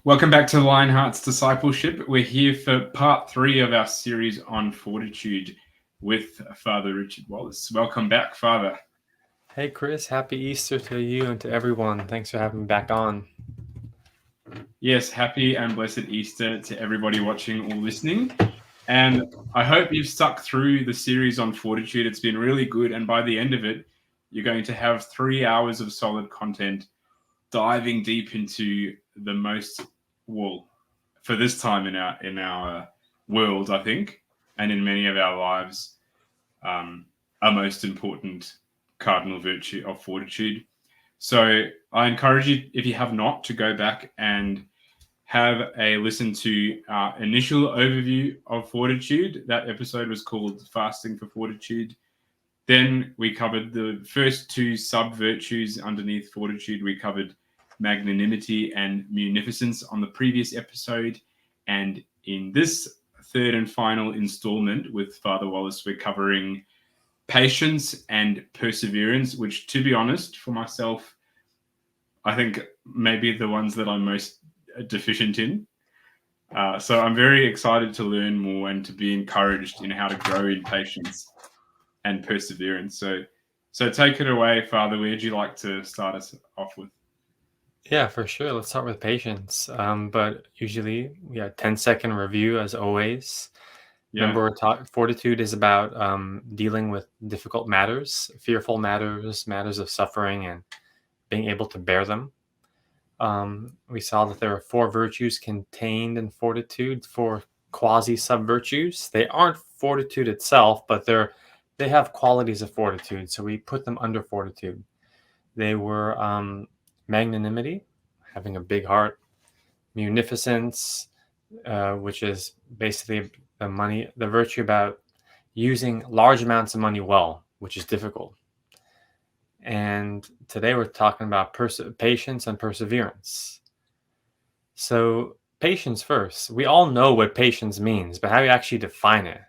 Welcome back to Lionheart's Discipleship. We're here for part 3 of our series on fortitude with Father Richard Wallace. Welcome back, Father. Hey, Chris. Happy Easter to you and to everyone. Thanks for having me back on. Yes, happy and blessed Easter to everybody watching or listening. And I hope you've stuck through the series on fortitude. It's been really good. And by the end of it, you're going to have 3 hours of solid content diving deep into the most, well, for this time in our world, I think, and in many of our lives, our most important cardinal virtue of fortitude. So I encourage you, if you have not, to go back and have a listen to our initial overview of fortitude. That episode was called Fasting for Fortitude. Then we covered the first 2 sub-virtues underneath fortitude. We covered magnanimity and munificence on the previous episode. And in this third and final installment with Father Wallace, we're covering patience and perseverance, which, to be honest, for myself, I think maybe the ones that I'm most deficient in. So I'm very excited to learn more and to be encouraged in how to grow in patience and perseverance. So take it away, Father. Where'd you like to start us off with? Yeah, for sure. Let's start with patience. But usually, 10-second review as always. Yeah. Remember, fortitude is about dealing with difficult matters, fearful matters, matters of suffering, and being able to bear them. We saw that there are 4 virtues contained in fortitude, 4 quasi-sub-virtues. They aren't fortitude itself, but they have qualities of fortitude, so we put them under fortitude. They were magnanimity, having a big heart, munificence, which is basically the virtue about using large amounts of money well, which is difficult. And today we're talking about patience and perseverance. So patience first. We all know what patience means, but how do you actually define it?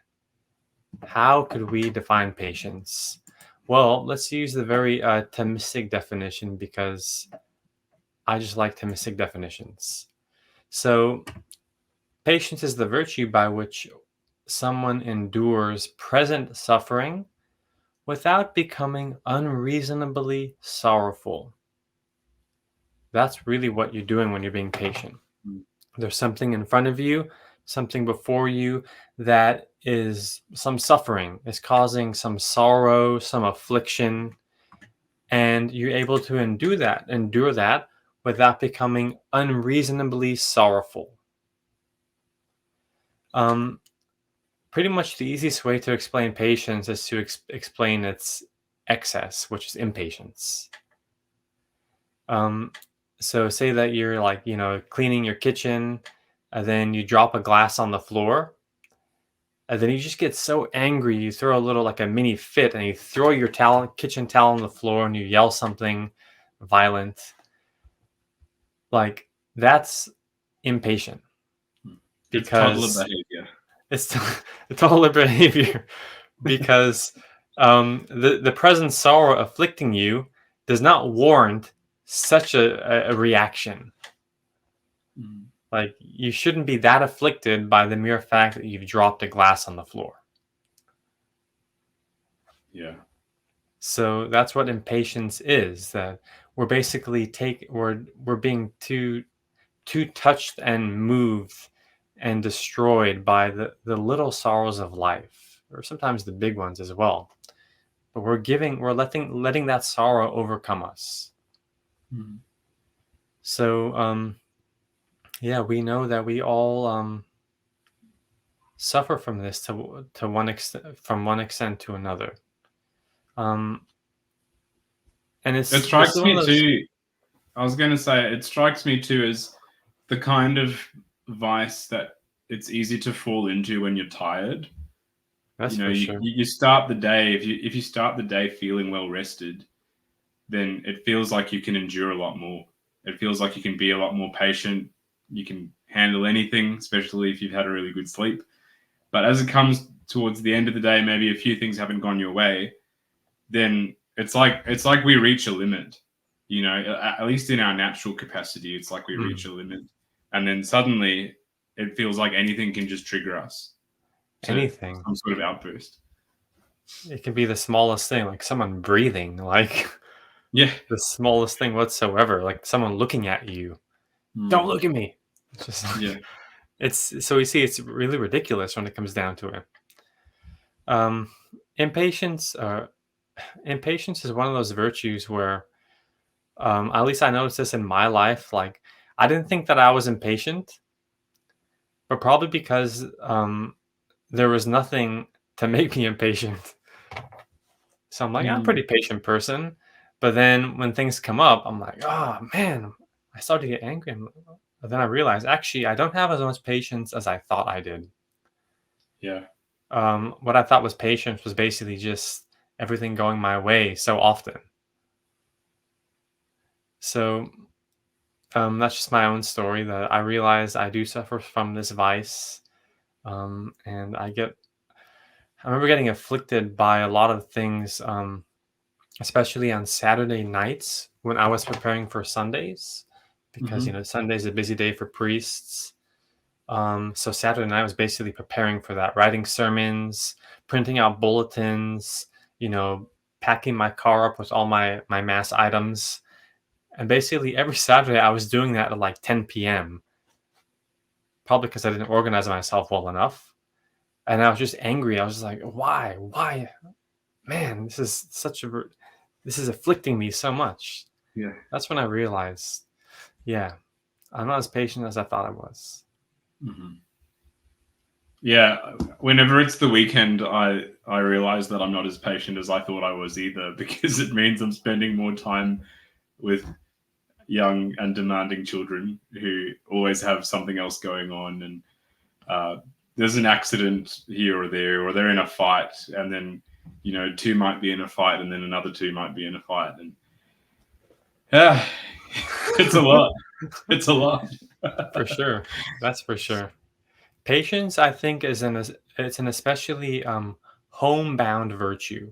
How could we define patience? Well, let's use the very Thomistic definition because I just like Thomistic definitions. So patience is the virtue by which someone endures present suffering without becoming unreasonably sorrowful. That's really what you're doing when you're being patient. There's something in front of you, something before you that is some suffering, is causing some sorrow, some affliction, and you're able to endure that without becoming unreasonably sorrowful. Pretty much the easiest way to explain patience is to explain its excess, which is impatience. So say that you're cleaning your kitchen, and then you drop a glass on the floor, and then you just get so angry, you throw a mini fit, and you throw your kitchen towel on the floor, and you yell something violent. Like, that's impatient. Because it's toddler behavior. It's toddler behavior. Because the present sorrow afflicting you does not warrant such a reaction. Like, you shouldn't be that afflicted by the mere fact that you've dropped a glass on the floor. Yeah. So that's what impatience is. That we're basically we're being too touched and moved and destroyed by the little sorrows of life, or sometimes the big ones as well. But we're letting that sorrow overcome us. Mm-hmm. So we know that we all suffer from this to one extent, from one extent to another. And it strikes me too. I was going to say, it strikes me too as the kind of vice that it's easy to fall into when you're tired. That's for sure. You start the day, if you start the day feeling well rested, then it feels like you can endure a lot more. It feels like you can be a lot more patient. You can handle anything, especially if you've had a really good sleep. But as it comes towards the end of the day, maybe a few things haven't gone your way, then it's like we reach a limit, at least in our natural capacity. It's like we reach Mm. a limit, and then suddenly it feels like anything can just trigger us to Anything. some sort of outburst. It can be the smallest thing, like someone breathing, like Yeah. the smallest thing whatsoever, like someone looking at you. Don't Mm. look at me. It's just Yeah. like it's so we see it's really ridiculous when it comes down to it. Um, impatience. Impatience is one of those virtues where, at least I noticed this in my life. Like I didn't think that I was impatient, but probably because there was nothing to make me impatient. So I'm like, I'm a Mm. pretty patient person. But then when things come up, I'm like, oh man, I started to get angry. But then I realized actually I don't have as much patience as I thought I did. Yeah. What I thought was patience was basically just everything going my way so often. So that's just my own story that I realize I do suffer from this vice. And I remember getting afflicted by a lot of things, especially on Saturday nights when I was preparing for Sundays, because Hmm. Sunday's a busy day for priests. So Saturday night was basically preparing for that, writing sermons, printing out bulletins, you know, packing my car up with all my mass items, and basically every Saturday I was doing that at like 10 p.m. Probably because I didn't organize myself well enough, and I was just angry. I was just like, why, man, this is afflicting me so much. Yeah. That's when I realized, yeah, I'm not as patient as I thought I was. Hmm. Yeah. Whenever it's the weekend, I realize that I'm not as patient as I thought I was either, because it means I'm spending more time with young and demanding children who always have something else going on, and uh, there's an accident here or there, or they're in a fight, and then two might be in a fight, and then another two might be in a fight, and yeah, it's a lot. It's a lot. For sure, that's for sure. Patience, I think, it's an especially homebound virtue.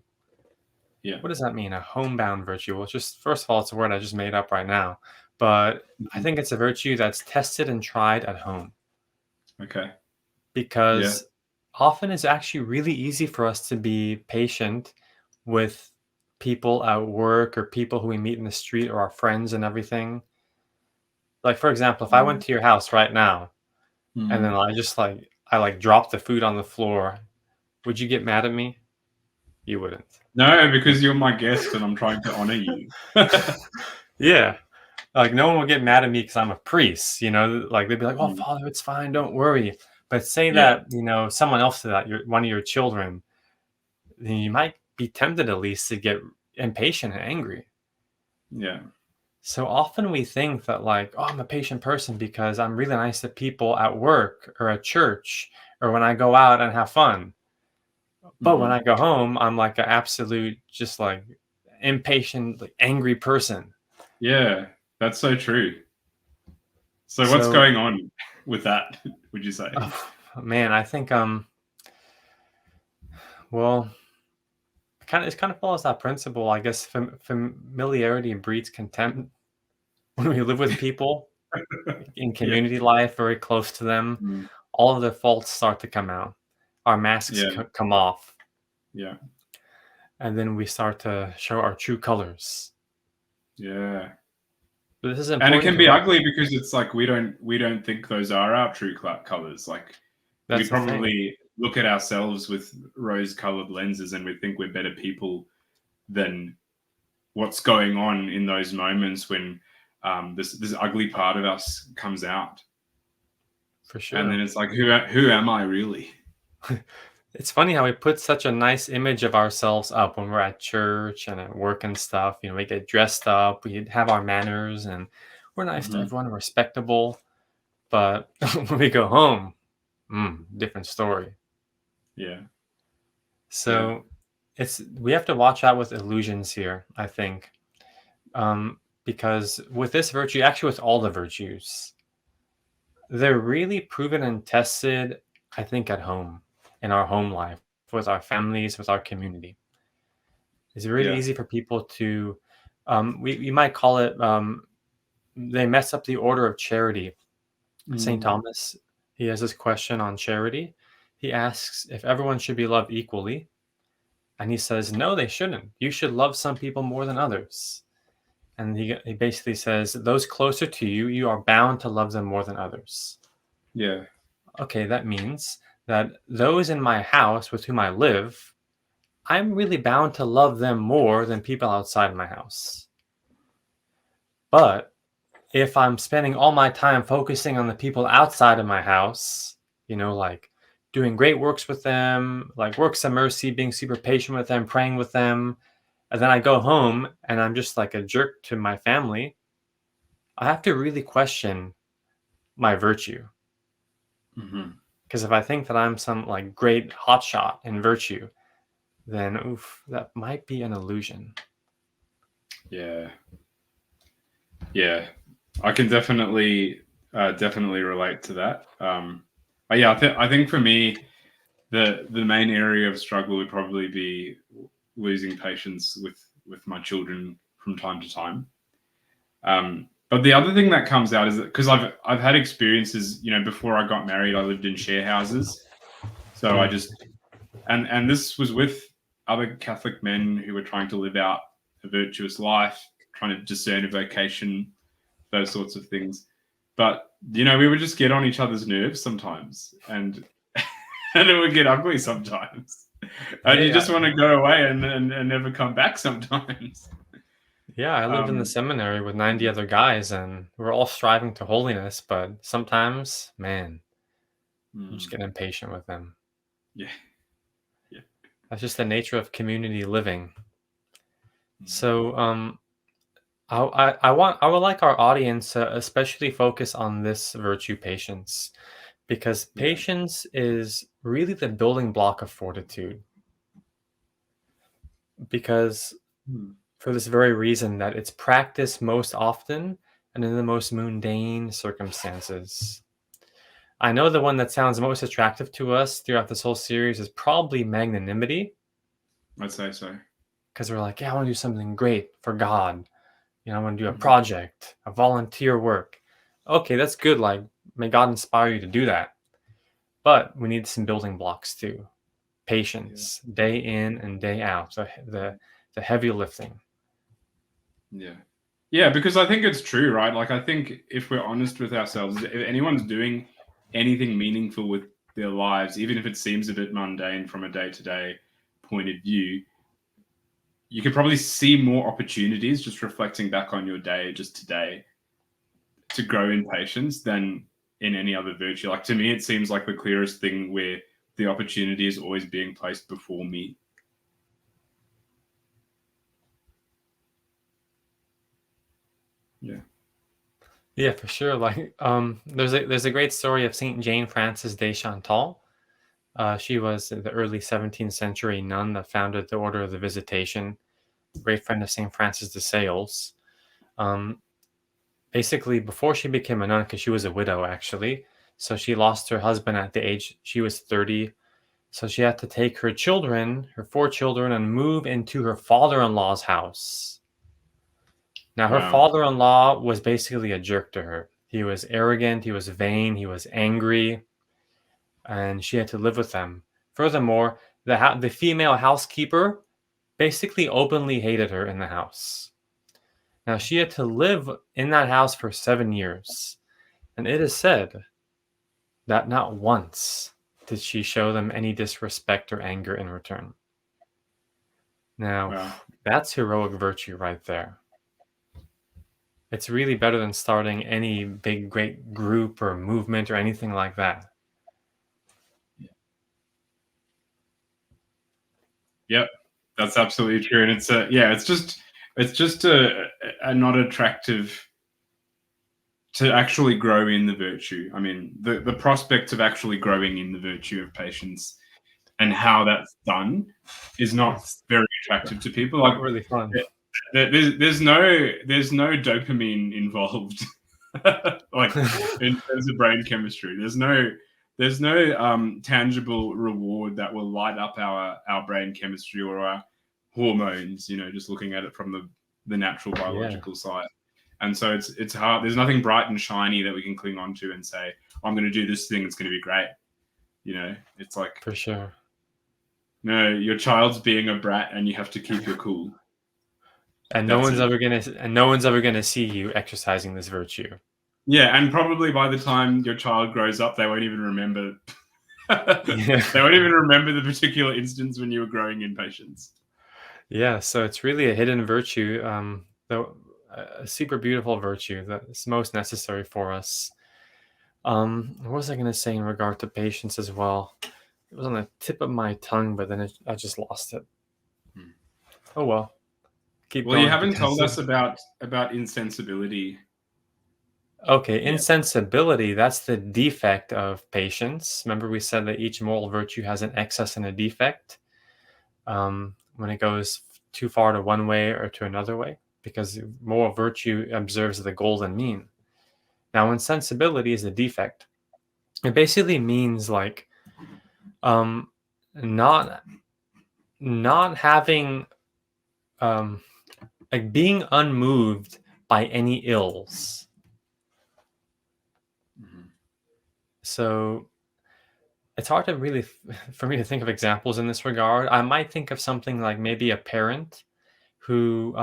Yeah. What does that mean? A homebound virtue? Well, it's just first of all, it's a word I just made up right now, but I Mhm. think it's a virtue that's tested and tried at home Okay. Yeah. because often it's actually really easy for us to be patient with people at work or people who we meet in the street or our friends and everything. Like for example, if I went Mm. to your house right now and then Mm. I dropped the food on the floor, would you get mad at me? You wouldn't. No, because you're my guest and I'm trying to honor you. Yeah. Like no one will get mad at me because I'm a priest, like they'd be like, "Oh, Mm. Father, it's fine, don't worry." But say Yeah. that someone else to that, one of your children, then you might be tempted at least to get impatient and angry. Yeah. So often we think that like, "Oh, I'm a patient person because I'm really nice to people at work or at church or when I go out and have fun." But when Hmm. I go home, I'm like an absolute, just like impatient, like angry person. Yeah. That's so true. So what's So, going on with that, would you say? man, I think well, it kind of follows that principle. I guess familiarity breeds contempt. When we live with people in Yeah. community life, very close to them, Mm. all of their faults start to come out. Our masks Yeah. come off, Yeah. and then we start to show our true colors. Yeah. But this is And it important can to be ugly because it's like we don't think those are our true colors. Like we That's the thing, probably look at ourselves with rose-colored lenses, and we think we're better people than what's going on in those moments when this ugly part of us comes out, for and then sure. it's like, who am I really? It's funny how we put such a nice image of ourselves up when we're at church and at work and stuff. We get dressed up, we have our manners, and we're nice to Hmm. everyone, respectable. But when we go home, different story. Yeah. Yeah. So we have to watch out with illusions here, I think, because with this virtue, actually with all the virtues, they're really proven and tested, I think, at home, in our home life, with our families, with our community. It's really easy for people to, we might call it, they mess up the order of charity. St. Thomas, he has this question on charity. He asks if everyone should be loved equally. And he says, no, they shouldn't. You should love some people more than others. And he basically says, those closer to you, you are bound to love them more than others. Yeah. Okay, that means that those in my house with whom I live, I'm really bound to love them more than people outside my house. But if I'm spending all my time focusing on the people outside of my house, like doing great works with them, like works of mercy, being super patient with them, praying with them, and then I go home and I'm just like a jerk to my family, I have to really question my virtue. Because if I think that I'm some like great hotshot in virtue, then that might be an illusion. Yeah. I can definitely relate to that. But yeah, I think for me, the main area of struggle would probably be losing patience with my children from time to time. But the other thing that comes out is that because I've had experiences, before I got married, I lived in share houses, so I just and this was with other Catholic men who were trying to live out a virtuous life, trying to discern a vocation, those sorts of things. But we would just get on each other's nerves sometimes, and and it would get ugly sometimes. And you just want to go away and never come back sometimes. Yeah, I lived in the seminary with 90 other guys, and we're all striving to holiness, but sometimes, man, you just get impatient with them. Yeah. That's just the nature of community living. So, I would like our audience to especially focus on this virtue, patience, because patience is really the building block of fortitude. Because for this very reason that it's practiced most often and in the most mundane circumstances. I know the one that sounds most attractive to us throughout this whole series is probably magnanimity. I'd say so. Because we're like, yeah, I want to do something great for God. I want to do a project, a volunteer work. Okay, that's good. Like, may God inspire you to do that. But we need some building blocks too. Patience, day in and day out. So the heavy lifting. Yeah, because I think it's true, right? Like, I think if we're honest with ourselves, if anyone's doing anything meaningful with their lives, even if it seems a bit mundane from a day-to-day point of view, you could probably see more opportunities just reflecting back on your day just today to grow in patience than in any other virtue. Like, to me, it seems like the clearest thing where the opportunity is always being placed before me. Yeah, for sure. Like, there's a great story of Saint Jane Frances de Chantal. She was the early 17th century nun that founded the Order of the Visitation. Great friend of Saint Francis de Sales. Basically, before she became a nun, because she was a widow actually, so she lost her husband at the age she was 30. So she had to take her children, her 4 children, and move into her father-in-law's house. Now, her father-in-law was basically a jerk to her. He was arrogant, he was vain, he was angry, and she had to live with them. Furthermore, the female housekeeper basically openly hated her in the house. Now, she had to live in that house for 7 years, and it is said that not once did she show them any disrespect or anger in return. Now, that's heroic virtue right there. It's really better than starting any big, great group or movement or anything like that. Yep, that's absolutely true. And it's just a not attractive to actually grow in the virtue. I mean, the prospect of actually growing in the virtue of patience and how that's done is not very attractive to people. Like, really fun. There's no dopamine involved, like in terms of brain chemistry. There's no tangible reward that will light up our brain chemistry or hormones, just looking at it from the natural Yeah, biological side. And so it's hard. There's nothing bright and shiny that we can cling on to and say, I'm going to do this thing. It's going to be great. It's like, for sure. no, your child's being a brat and you have to keep your cool. And no That's it. one's ever gonna see you exercising this virtue. Yeah, and probably by the time your child grows up, they won't even remember. Yeah. They won't even remember the particular instance when you were growing in patience. Yeah, so it's really a hidden virtue, though a super beautiful virtue that's most necessary for us. What was I going to say in regard to patience as well? It was on the tip of my tongue, but then I just lost it. Oh well, keep Well, you going. haven't told us about insensibility. Okay, Yeah. insensibility, that's the defect of patience. Remember, we said that each moral virtue has an excess and a defect when it goes too far to one way or to another way, because moral virtue observes the golden mean. Now, insensibility is a defect. It basically means like not having like being unmoved by any ills. Mm-hmm. So it's hard to really for me to think of examples in this regard. I might think of something like maybe a parent who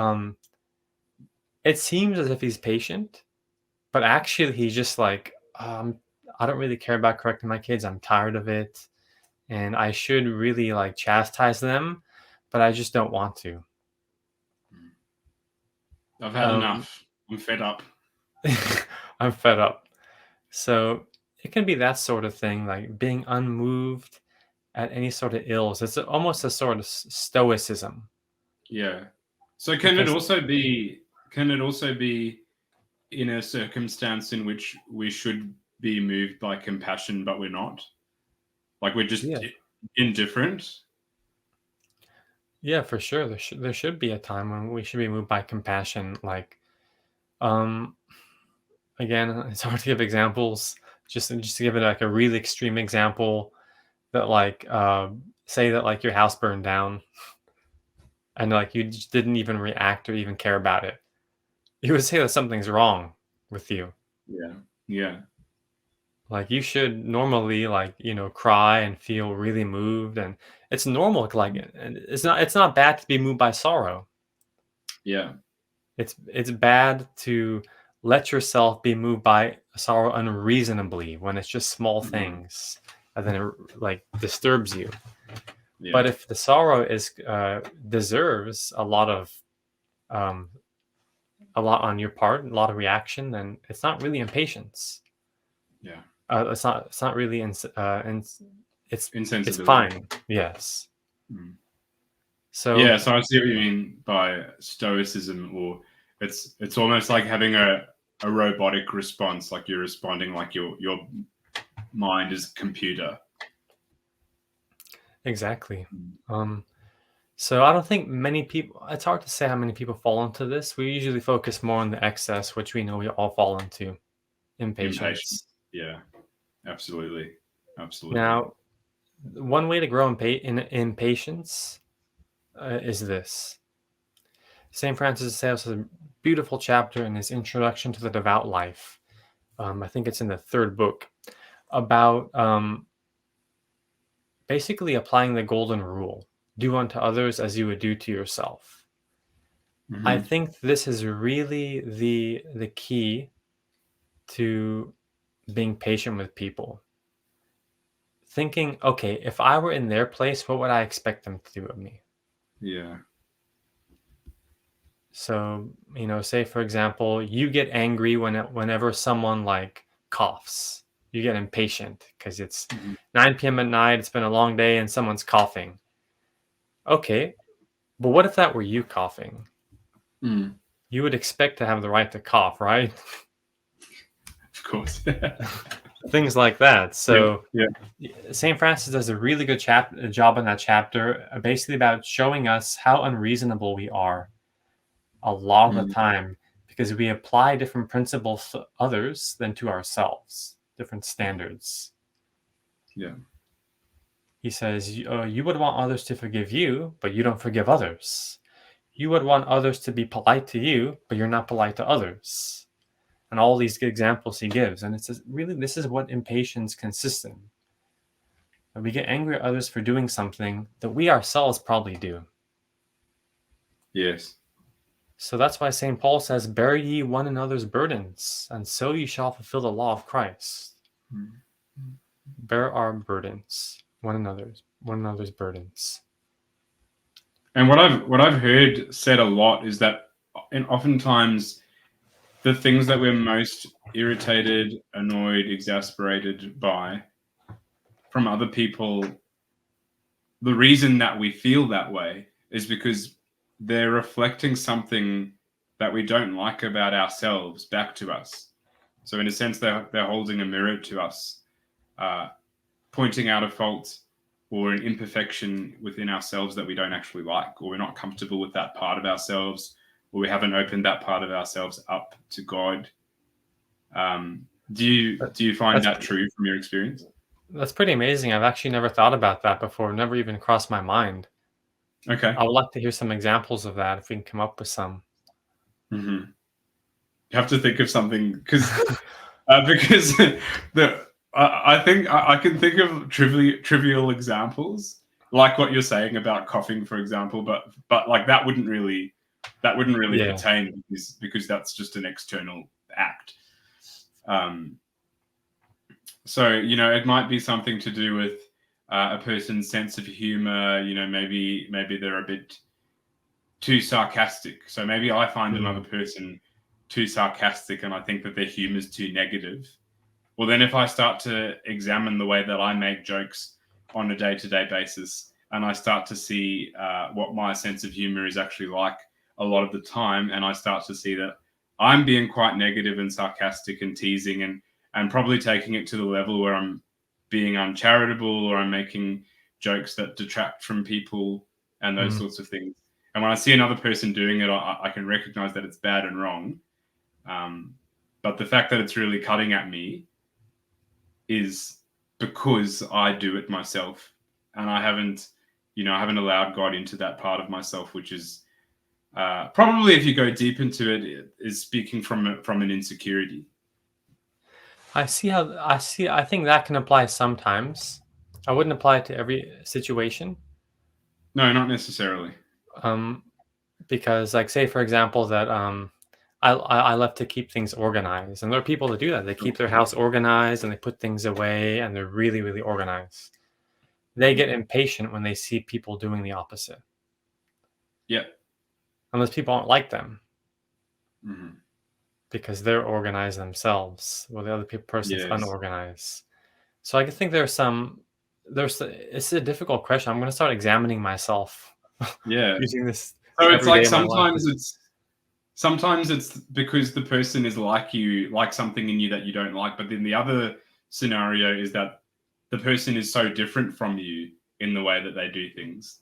it seems as if he's patient, but actually he's just like I don't really care about correcting my kids. I'm tired of it, and I should really like chastise them, but I just don't want to. I've had enough. I'm fed up. I'm fed up. So it can be that sort of thing, like being unmoved at any sort of ills. It's almost a sort of stoicism. Yeah. So can it Because also be in a circumstance in which we should be moved by compassion, but we're not? Like we're just yeah, indifferent? yeah, for sure. There should be a time when we should be moved by compassion. Like, um, again, it's hard to give examples. Just to give it like a really extreme example, that like say that like your house burned down and like you just didn't even react or even care about it. You would say that something's wrong with you. Yeah. Yeah. Like you should normally like, cry and feel really moved, and it's normal, like and it's not bad to be moved by sorrow. Yeah. It's bad to let yourself be moved by sorrow unreasonably when it's just small Mhm. things and then it like disturbs you. Yeah. But if the sorrow is deserves um, a lot on your part, a lot of reaction, then it's not really impatience. Yeah. It's not really it's Insensibility. fine. Yes. Mm. So Yeah, so I see what you mean by stoicism, or it's almost like having a robotic response, like you're responding like your mind is a computer. exactly. Mm. So I don't think many people. It's hard to say how many people fall into this. We usually focus more on the excess, which we know we all fall into, Impatient. impatience. Yeah, absolutely. Absolutely. Now, one way to grow in patience is this. St. Francis of Sales has a beautiful chapter in his Introduction to the Devout Life. I think it's in the third book, about basically applying the golden rule: do unto others as you would do to yourself. I Mm-hmm. think this is really the key to being patient with people. Thinking, okay, if I were in their place, what would I expect them to do with me? Yeah. So, say for example, you get angry whenever someone like coughs. You get impatient because it's Mm-hmm. 9 p.m. at night, it's been a long day, and someone's coughing. Okay, but what if that were you coughing? Mm. You would expect to have the right to cough, right? Of course. Things like that. Yeah. So, Yeah. St. Francis does a really good job in that chapter, basically about showing us how unreasonable we are a lot of the Mm. time, because we apply different principles to others than to ourselves, different standards. Yeah. He says, you would want others to forgive you, but you don't forgive others. You would want others to be polite to you, but you're not polite to others. And all these examples he gives. And it says, really, this is what impatience consists in. That we get angry at others for doing something that we ourselves probably do. Yes. So that's why St. Paul says, bear ye one another's burdens, and so ye shall fulfill the law of Christ. Bear our burdens, one another's burdens. And what I've heard said a lot is that, and oftentimes the things that we're most irritated, annoyed, exasperated by from other people, the reason that we feel that way is because they're reflecting something that we don't like about ourselves back to us. So in a sense, they're holding a mirror to us, pointing out a fault or an imperfection within ourselves that we don't actually like, or we're not comfortable with that part of ourselves, or we haven't opened that part of ourselves up to God. Do you find that true from your experience? That's pretty amazing. I've actually never thought about that before. Never even crossed my mind. Okay. I would like to hear some examples of that if we can come up with some. Mm-hmm. You have to think of something because I think I can think of trivial examples like what you're saying about coughing, for example, but like that wouldn't really Yeah. pertain because that's just an external act. So it might be something to do with a person's sense of humor. Maybe they're a bit too sarcastic. So maybe I find another person too sarcastic and I think that their humor is too negative. Well, then if I start to examine the way that I make jokes on a day-to-day basis and I start to see what my sense of humor is actually like a lot of the time, and I start to see that I'm being quite negative and sarcastic and teasing and probably taking it to the level where I'm being uncharitable or I'm making jokes that detract from people and those sorts of things. And when I see another person doing it, I can recognize that it's bad and wrong. But the fact that it's really cutting at me is because I do it myself, and I haven't allowed God into that part of myself, which is probably, if you go deep into it, is speaking from an insecurity. I think that can apply sometimes. I wouldn't apply it to every situation. No, not necessarily. Because, like, say for example that I love to keep things organized, and there are people that do that. They keep their house organized and they put things away, and they're really, really organized. They get impatient when they see people doing the opposite. Yeah. Unless people aren't like them. Mm-hmm. Because they're organized themselves, while the other person's unorganized. So I think it's a difficult question. I'm going to start examining myself. Yeah. Using this. So it's like sometimes it's because the person is like you, like something in you that you don't like. But then the other scenario is that the person is so different from you in the way that they do things,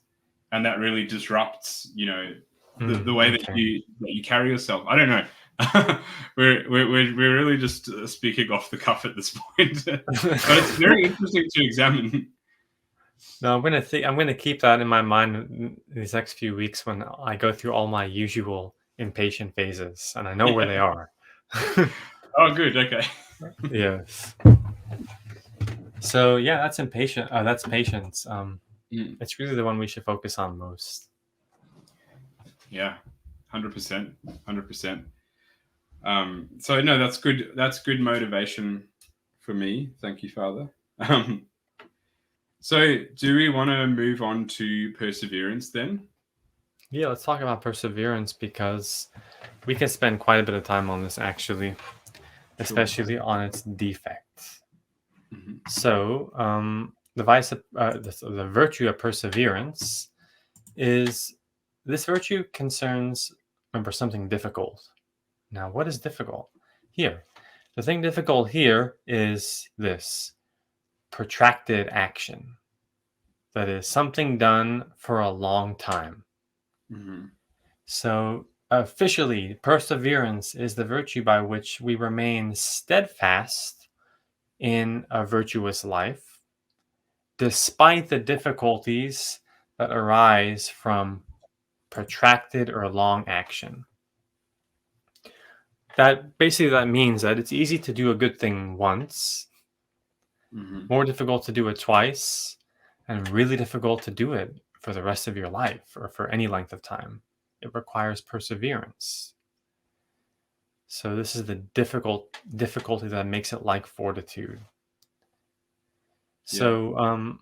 and that really disrupts, the way that you carry yourself. I don't know. we're really just speaking off the cuff at this point, but it's very interesting to examine. No, I'm going to keep that in my mind these next few weeks when I go through all my usual impatient phases, and I know where they are. Oh, good. Okay. Yes. So yeah, that's impatient. That's patience. It's really the one we should focus on most. Yeah, 100%, 100%. So no, that's good. That's good motivation for me. Thank you, Father. So do we want to move on to perseverance then? Yeah, let's talk about perseverance because we can spend quite a bit of time on this actually, especially on its defects. Mm-hmm. So the virtue of perseverance is this virtue concerns, remember, something difficult. Now, what is difficult here? The thing difficult here is this protracted action. That is something done for a long time. Mm-hmm. So officially, perseverance is the virtue by which we remain steadfast in a virtuous life despite the difficulties that arise from protracted or long action. That means that it's easy to do a good thing once, more difficult to do it twice, and really difficult to do it for the rest of your life or for any length of time. It requires perseverance. So this is the difficulty that makes it like fortitude. So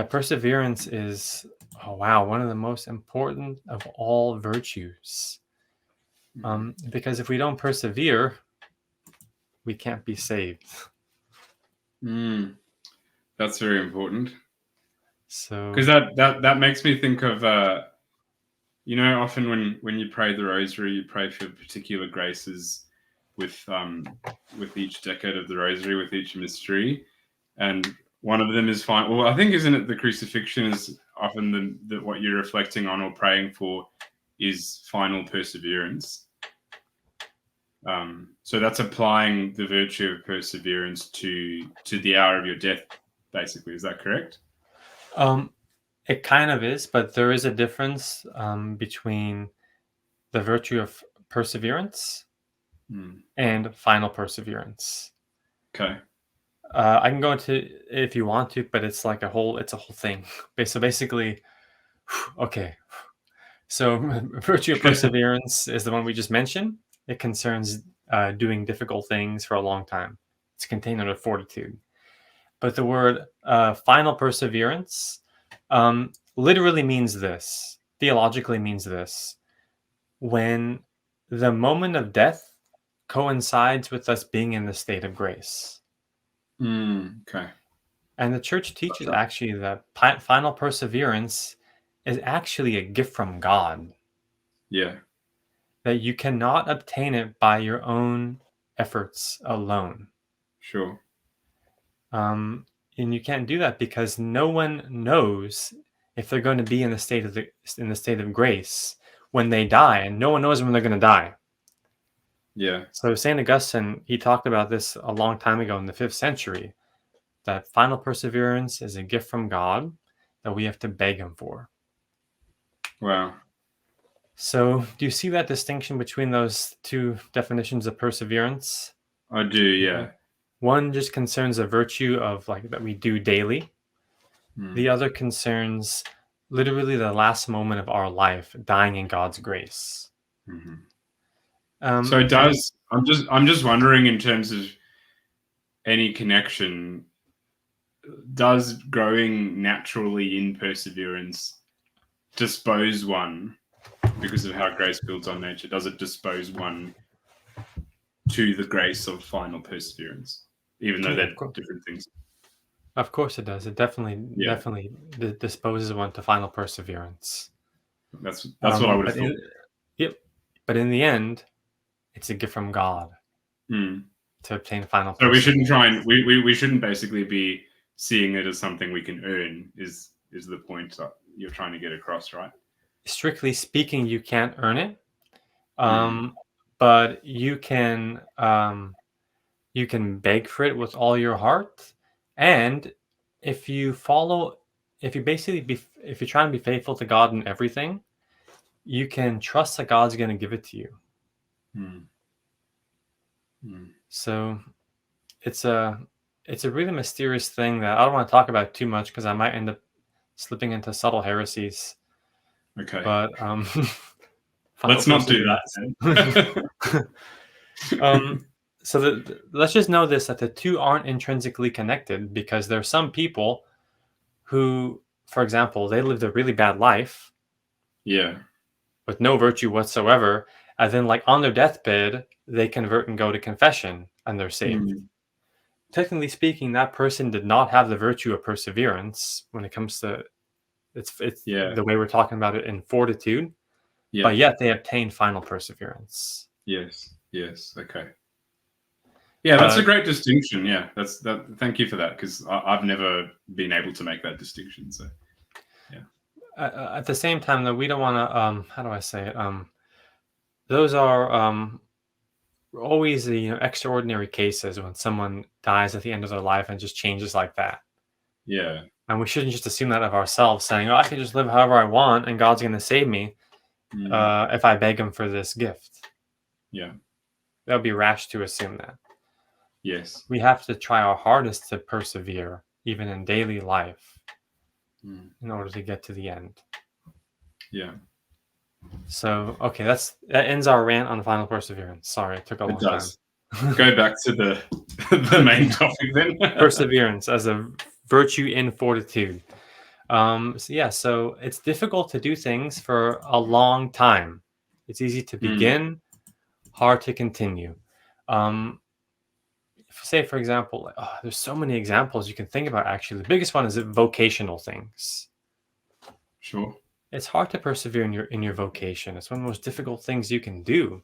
perseverance is one of the most important of all virtues. Because if we don't persevere, we can't be saved. That's very important. So Because that makes me think of often when you pray the rosary, you pray for particular graces with each decade of the rosary, with each mystery, and one of them is fine. Well, I think isn't it the crucifixion is often the what you're reflecting on or praying for is final perseverance. So that's applying the virtue of perseverance to the hour of your death, basically. Is that correct? It kind of is, but there is a difference between the virtue of perseverance and final perseverance. Okay. I can go into if you want to, but it's like a whole thing. So basically, okay. So virtue of perseverance is the one we just mentioned. It concerns doing difficult things for a long time. It's contained under fortitude. But the word final perseverance literally means this, theologically means this. When the moment of death coincides with us being in the state of grace. Okay. And the church teaches actually that final perseverance is actually a gift from God. Yeah. That you cannot obtain it by your own efforts alone. Sure. And you can't do that because no one knows if they're going to be in the state of grace when they die, and no one knows when they're going to die. Yeah. So St. Augustine, he talked about this a long time ago in the 5th century, that final perseverance is a gift from God that we have to beg him for. Wow. So do you see that distinction between those two definitions of perseverance? I do, yeah. One just concerns a virtue of that we do daily. The other concerns literally the last moment of our life, dying in God's grace. So it does. I'm just wondering, in terms of any connection, does growing naturally in perseverance dispose one, because of how grace builds on nature? Does it dispose one to the grace of final perseverance, even though they're different things? Of course it does. It definitely disposes one to final perseverance. That's what I would have thought. Yep. But in the end, it's a gift from God to obtain final perseverance. So we shouldn't try and we shouldn't basically be seeing it as something we can earn. Is the point that you're trying to get across, right? Strictly speaking, you can't earn it, but you can beg for it with all your heart, and if you try and be faithful to God in everything, you can trust that God's going to give it to you. So it's a really mysterious thing that I don't want to talk about too much because I might end up slipping into subtle heresies. Okay. But let's not do that. So let's just know this, that the two aren't intrinsically connected, because there are some people who, for example, they lived a really bad life. Yeah. With no virtue whatsoever, and then on their deathbed, they convert and go to confession and they're saved. Technically speaking, that person did not have the virtue of perseverance when it comes to it's the way we're talking about it in fortitude, but yet they obtained final perseverance. Yes. Okay. Yeah, that's a great distinction. Yeah, thank you for that, because I've never been able to make that distinction. So, yeah. At the same time, though, we don't want to. How do I say it? Those are always the extraordinary cases when someone dies at the end of their life and just changes like that. Yeah. And we shouldn't just assume that of ourselves, saying, "Oh, I can just live however I want, and God's going to save me if I beg Him for this gift." Yeah. That would be rash to assume that. Yes. We have to try our hardest to persevere, even in daily life, in order to get to the end. Yeah. So, okay, that ends our rant on final perseverance. Sorry, it took a long time. Go back to the main topic then. Perseverance as a virtue in fortitude. So it's difficult to do things for a long time. It's easy to begin, hard to continue. Say, for example, there's so many examples you can think about, actually. The biggest one is vocational things. Sure. It's hard to persevere in your vocation. It's one of the most difficult things you can do.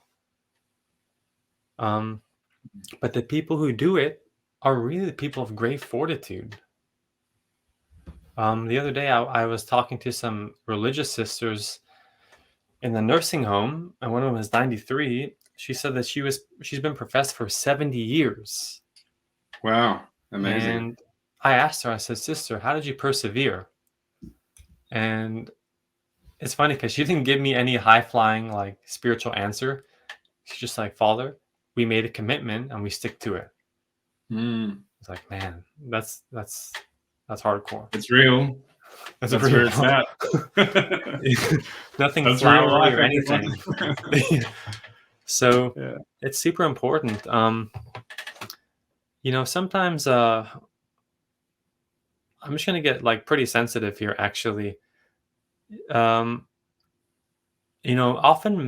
But the people who do it are really the people of great fortitude. The other day, I was talking to some religious sisters in the nursing home, and one of them is 93. She said that she's been professed for 70 years. Wow, amazing. And I asked her, I said, "Sister, how did you persevere?" And it's funny because she didn't give me any high-flying, like, spiritual answer. She's just like, "Father, we made a commitment and we stick to it." It's like, man, that's hardcore. It's real. That's where it's at. Nothing That's flowery real life, or anything. So it's super important. Sometimes I'm just gonna get like pretty sensitive here, actually. Often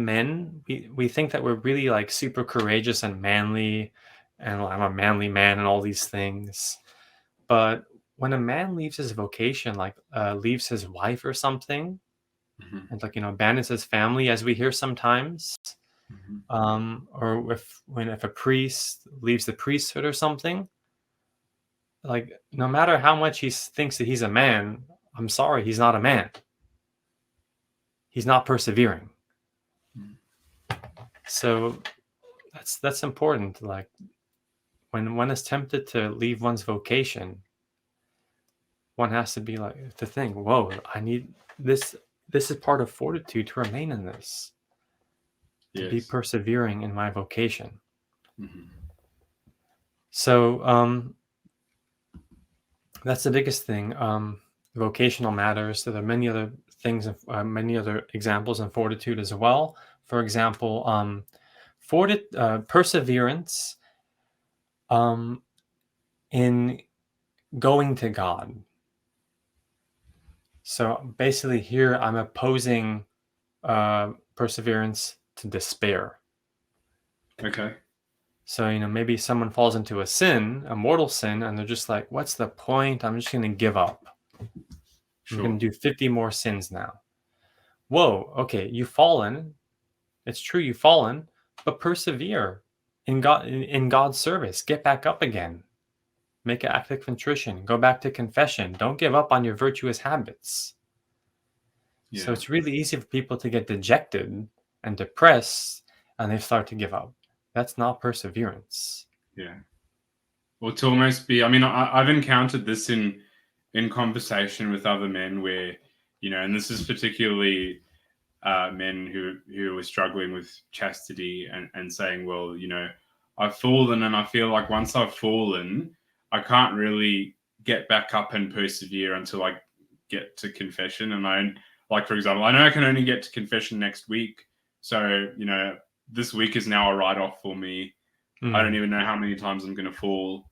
men, we think that we're really like super courageous and manly, and I'm a manly man and all these things. But when a man leaves his vocation, like leaves his wife or something, and like abandons his family, as we hear sometimes, or if a priest leaves the priesthood or something, like no matter how much he thinks that he's a man, I'm sorry, he's not a man. He's not persevering. So that's important. Like when one is tempted to leave one's vocation, one has to be like to think, whoa, I need this. This is part of fortitude to remain in this, to be persevering in my vocation. So that's the biggest thing. Vocational matters. There are many other things, many other examples in fortitude as well. For example, perseverance in going to God. So basically here I'm opposing perseverance to despair. Okay. So, maybe someone falls into a sin, a mortal sin, and they're just like, what's the point? I'm just going to give up. Sure. I'm going to do 50 more sins now. Whoa, okay, you've fallen. It's true, you've fallen, but persevere in God's service. Get back up again. Make an act of contrition. Go back to confession. Don't give up on your virtuous habits. Yeah. So it's really easy for people to get dejected and depressed, and they start to give up. That's not perseverance. Yeah. Or to almost be, I've encountered this in conversation with other men where, and this is particularly men who are struggling with chastity and saying, well, I've fallen, and I feel like once I've fallen, I can't really get back up and persevere until I get to confession. And like, for example, I know I can only get to confession next week. So, this week is now a write-off for me. I don't even know how many times I'm going to fall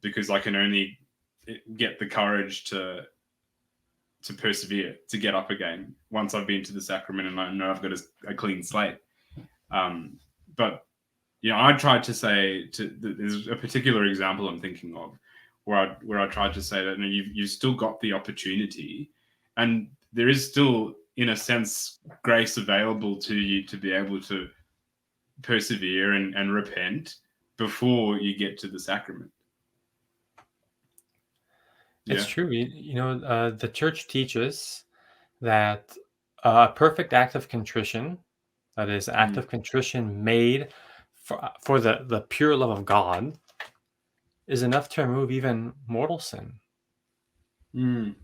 because I can only get the courage to persevere, to get up again once I've been to the sacrament and I know I've got a clean slate. But, I tried to say, there's a particular example I'm thinking of where I tried to say that you've still got the opportunity, and there is still, in a sense, grace available to you to be able to persevere and repent before you get to the sacrament. It's true. The church teaches that a perfect act of contrition, that is, act of contrition made for the pure love of God, is enough to remove even mortal sin. Mm.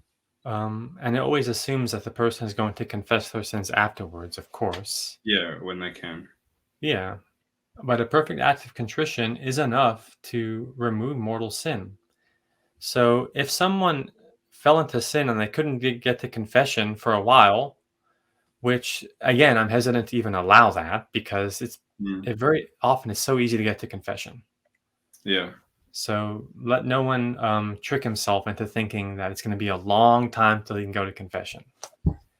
And it always assumes that the person is going to confess their sins afterwards, of course. Yeah, when they can. Yeah, but a perfect act of contrition is enough to remove mortal sin. So if someone fell into sin and they couldn't get to confession for a while, which again, I'm hesitant to even allow that because Mm. it very often is so easy to get to confession. Yeah. So let no one trick himself into thinking that it's going to be a long time till he can go to confession.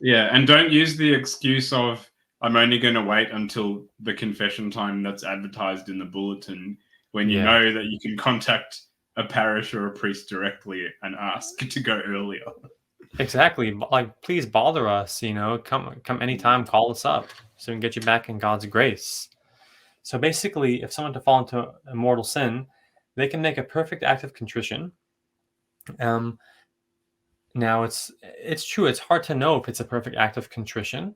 Yeah, and don't use the excuse of I'm only going to wait until the confession time that's advertised in the bulletin when you Yeah, know that you can contact a parish or a priest directly and ask to go earlier. exactly. Like, please bother us. Come anytime. Call us up so we can get you back in God's grace. So basically, if someone to fall into a mortal sin, they can make a perfect act of contrition. Um, Now it's true. It's hard to know if it's a perfect act of contrition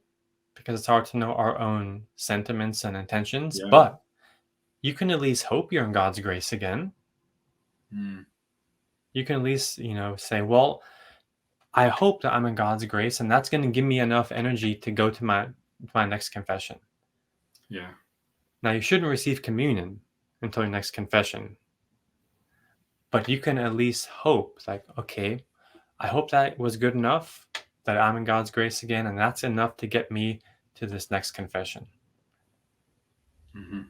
because it's hard to know our own sentiments and intentions. Yeah. But you can at least hope you're in God's grace again. Mm. You can at least say, "Well, I hope that I'm in God's grace, and that's going to give me enough energy to go to my next confession." Yeah. Now, you shouldn't receive communion until your next confession, but you can at least hope, like, okay, I hope that was good enough that I'm in God's grace again, and that's enough to get me to this next confession. Hmm.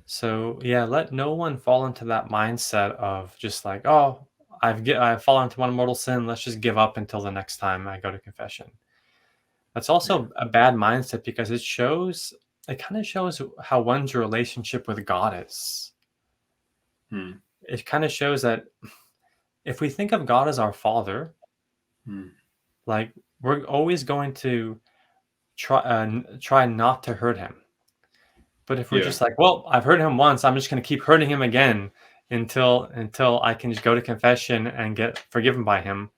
So yeah, let no one fall into that mindset of just like, oh, I've fallen into one mortal sin. Let's just give up until the next time I go to confession. That's Yeah. also a bad mindset because it kind of shows how one's relationship with God is. Mm. It kind of shows that if we think of God as our Father, Mm. like we're always going to try not to hurt him. But if we're Yeah. just like, well, I've hurt him once, I'm just going to keep hurting him again until I can just go to confession and get forgiven by him.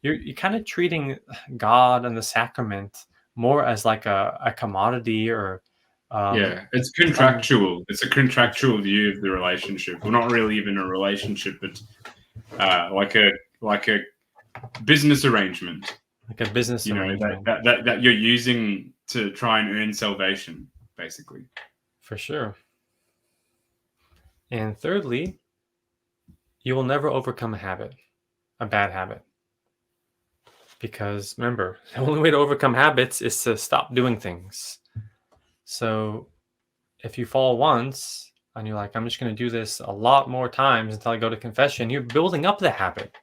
You're kind of treating God and the sacrament more as like a commodity or um, Yeah. It's some contractual. It's a contractual view of the relationship. Well, not really even a relationship, but like a business arrangement. like a business You know arrangement that you're using to try and earn salvation, basically. for sure. And thirdly, you will never overcome a bad habit. Because remember, the only way to overcome habits is to stop doing things. So if you fall once and you're like, I'm just going to do this a lot more times until I go to confession, you're building up the habit.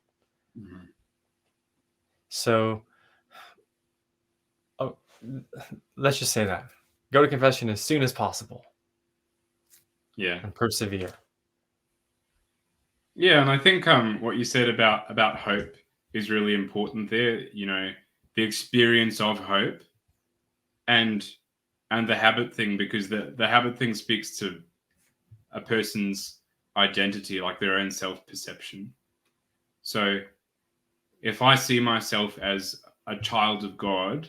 Mhm. So oh, let's just say that. Go to confession as soon as possible Yeah. and persevere. Yeah, and I think what you said about hope is really important there. You know, the experience of hope and the habit thing, because the habit thing speaks to a person's identity, like their own self perception. So if I see myself as a child of God,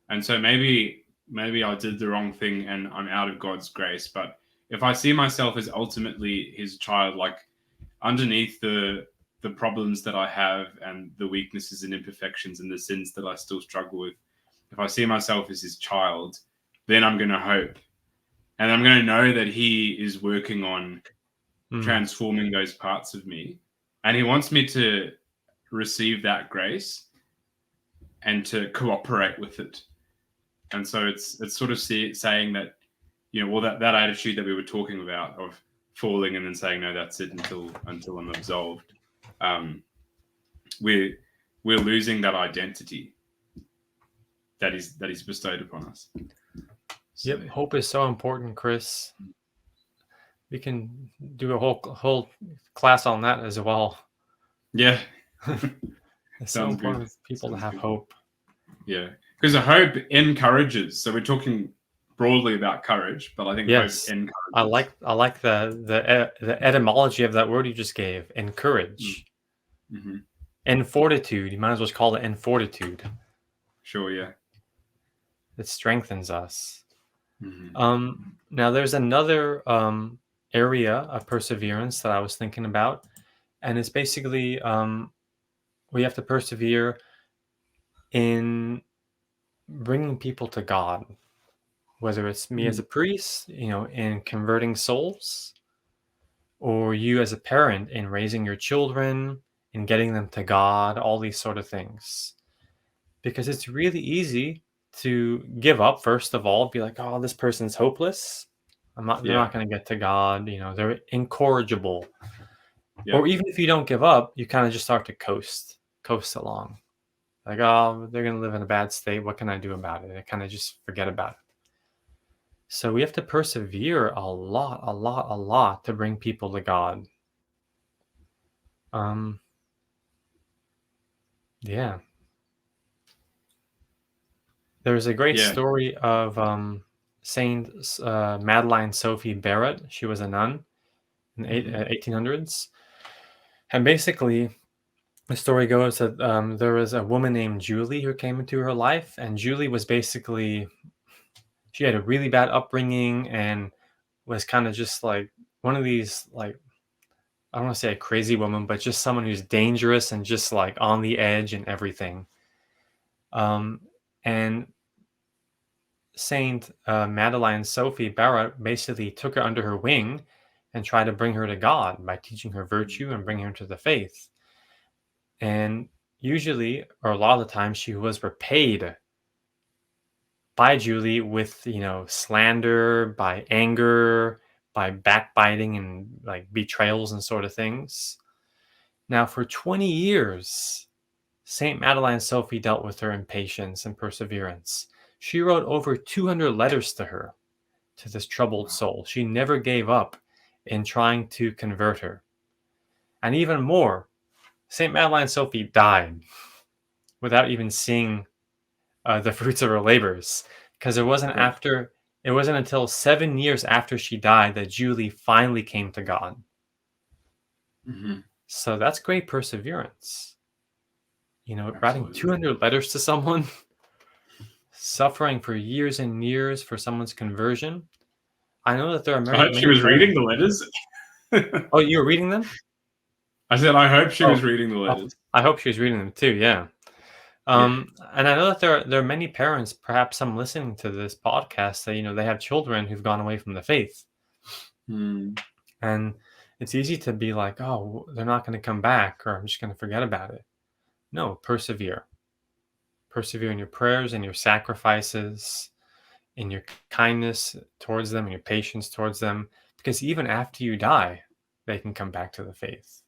and so maybe I did the wrong thing and I'm out of God's grace, but if I see myself as ultimately His child, like underneath the problems that I have and the weaknesses and imperfections and the sins that I still struggle with, if I see myself as His child, then I'm going to hope, and I'm going to know that He is working on Mm. transforming those parts of me, and He wants me to receive that grace and to cooperate with it. And so it's sort of saying that, well, that attitude that we were talking about of falling and then saying no, that's it until I'm absolved. Um, we're we're losing that identity that is bestowed upon us. So Yep, hope is so important, Chris. We can do a whole class on that as well. yeah, It's so sounds important good. for people to Sounds have good. hope. Yeah, because hope encourages. So we're talking broadly about courage, but I think hope Yes, encourages. I like the etymology of that word you just gave. Encourage Mm-hmm. and fortitude. You might as well just call it and fortitude. Sure. Yeah. It strengthens us. Mm-hmm. Now there's another area of perseverance that I was thinking about, and it's basically we have to persevere in bringing people to God, whether it's me as a priest, in converting souls, or you as a parent in raising your children, in getting them to God, all these sort of things. Because it's really easy to give up, first of all, be like, oh, this person's hopeless. They're not going to get to God. They're incorrigible. Yeah. Or even if you don't give up, you kind of just start to coast along. Like, oh, they're going to live in a bad state. What can I do about it? I kind of just forget about it. So we have to persevere a lot to bring people to God. Yeah. There's a great story of Saint Madeline Sophie Barrett. She was a nun in 1800s. And basically, the story goes that there was a woman named Julie who came into her life. And Julie was basically, she had a really bad upbringing and was kind of just like one of these, like, I don't want to say a crazy woman, but just someone who's dangerous and just like on the edge and everything. And Saint Madeline Sophie Barrett basically took her under her wing and tried to bring her to God by teaching her virtue and bringing her to the faith. And usually, or a lot of the time, she was repaid by Julie with, slander, by anger, by backbiting and like betrayals and sort of things. Now, for 20 years, Saint Madeline Sophie dealt with her in patience and perseverance. She wrote over 200 letters to her, to this troubled soul. She never gave up in trying to convert her. And even more, St. Madeline Sophie died without even seeing the fruits of her labors, because it wasn't until 7 years after she died that Julie finally came to God. So that's great perseverance. Writing 200 letters to someone, suffering for years and years for someone's conversion. I know that there are many. I hope she was reading the letters. Oh, you were reading them? I said, I hope she was reading the letters. I hope she was reading them too, yeah. And I know that there are many parents, perhaps some listening to this podcast, that, they have children who've gone away from the faith. And it's easy to be like, oh, they're not going to come back, or I'm just going to forget about it. No, persevere. Persevere in your prayers and your sacrifices, in your kindness towards them, and your patience towards them, because even after you die, they can come back to the faith.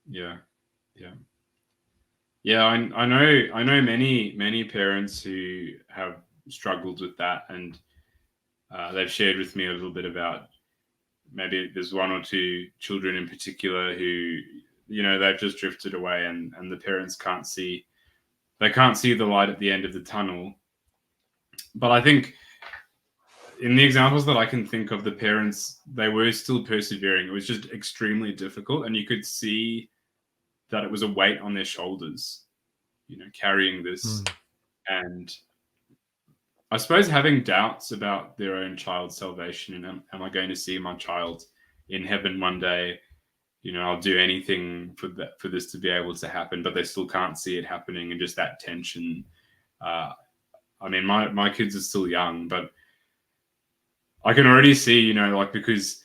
Yeah. I know many parents who have struggled with that, and they've shared with me a little bit about, maybe there's one or two children in particular who, they've just drifted away, and the parents can't see the light at the end of the tunnel. But I think in the examples that I can think of, the parents, they were still persevering. It was just extremely difficult, and you could see that it was a weight on their shoulders, carrying this. And I suppose having doubts about their own child's salvation, and am I going to see my child in heaven one day? I'll do anything for this to be able to happen, but they still can't see it happening, and just that tension. I mean, my kids are still young, but I can already see, because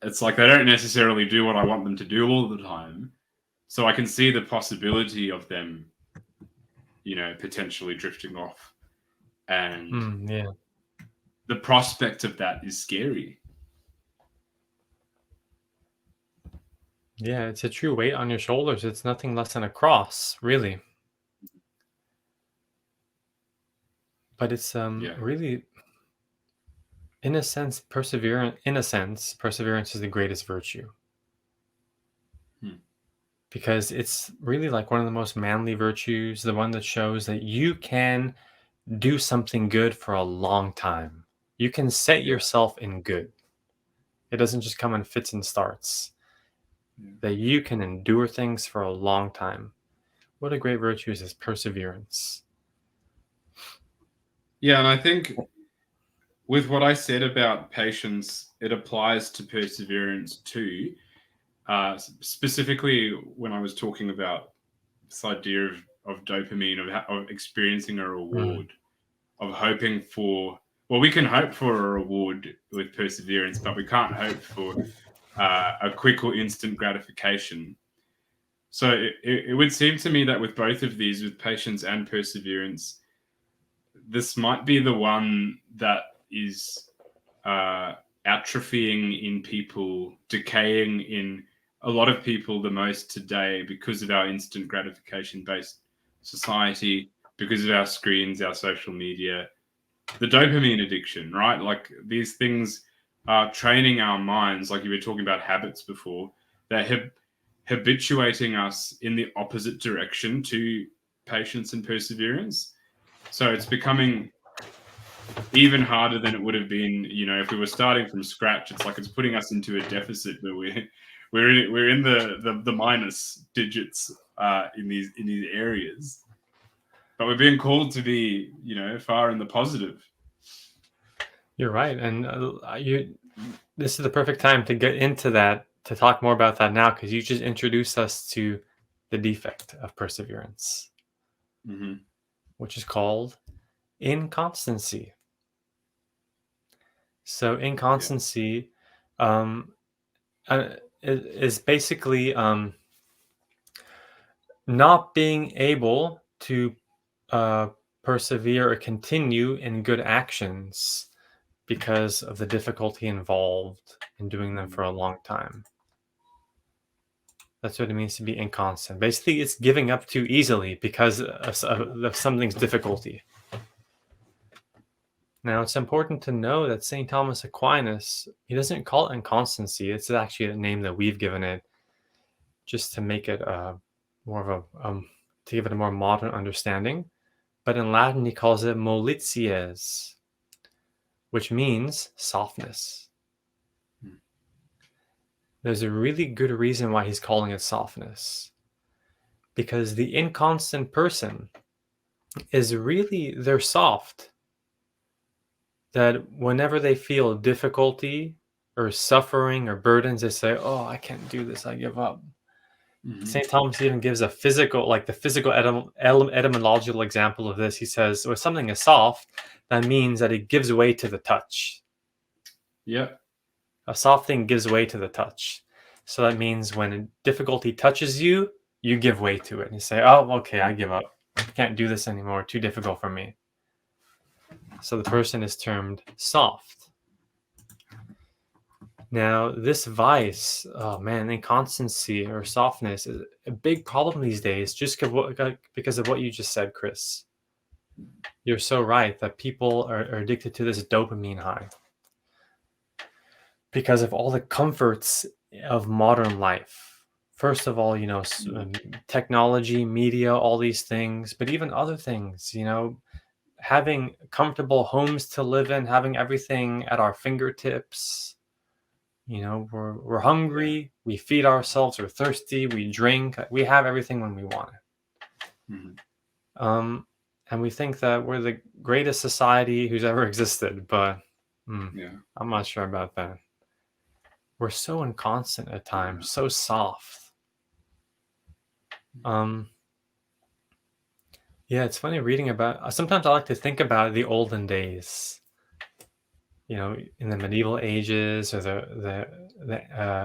it's like they don't necessarily do what I want them to do all the time. So I can see the possibility of them, potentially drifting off. And the prospect of that is scary. Yeah, it's a true weight on your shoulders. It's nothing less than a cross, really. But it's really, in a sense, perseverance is the greatest virtue. Because it's really like one of the most manly virtues, the one that shows that you can do something good for a long time. You can set yourself in good. It doesn't just come in fits and starts. That you can endure things for a long time. What a great virtue is perseverance. Yeah, and I think with what I said about patience, it applies to perseverance too. Specifically, when I was talking about this idea of dopamine, of experiencing a Mm. reward, of hoping for. Well, we can hope for a reward with perseverance, but we can't hope for a quick or instant gratification. So it would seem to me that with both of these, with patience and perseverance, this might be the one that is atrophying in people, decaying in a lot of people the most today because of our instant gratification based society, because of our screens, our social media, the dopamine addiction, right? Like these things are training our minds, like you were talking about habits before, they're habituating us in the opposite direction to patience and perseverance. So it's becoming even harder than it would have been, if we were starting from scratch. It's like it's putting us into a deficit where we're in the minus digits in these areas, but we're being called to be far in the positive. You're right, and this is the perfect time to get into that, to talk more about that now, because you just introduced us to the defect of perseverance, Mm-hmm. which is called inconstancy. So inconstancy is basically not being able to persevere or continue in good actions because of the difficulty involved in doing them for a long time. That's what it means to be inconstant. Basically, it's giving up too easily because of something's difficulty. Now, it's important to know that St. Thomas Aquinas, he doesn't call it inconstancy. It's actually a name that we've given it just to make it more of a, to give it a more modern understanding. But in Latin, he calls it mollities, which means softness. There's a really good reason why he's calling it softness. Because the inconstant person is really, they're soft. That whenever they feel difficulty or suffering or burdens, they say, oh, I can't do this, I give up. Mm-hmm. St. Thomas even gives a physical, like the physical etymological example of this. He says, when something is soft, that means that it gives way to the touch. Yeah. A soft thing gives way to the touch. So that means when difficulty touches you, you give way to it. And you say, oh, okay, I give up. I can't do this anymore. Too difficult for me. So the person is termed soft. Now, this vice, oh man, inconstancy or softness is a big problem these days just because of what you just said, Chris. You're so right that people are addicted to this dopamine high because of all the comforts of modern life. First of all, technology, media, all these things, but even other things, having comfortable homes to live in, having everything at our fingertips. We're hungry, we feed ourselves, we're thirsty, we drink, we have everything when we want it. Mm-hmm. And we think that we're the greatest society who's ever existed, but I'm not sure about that. We're so inconstant at times, so soft. Yeah, it's funny reading about, sometimes I like to think about the olden days, in the medieval ages or the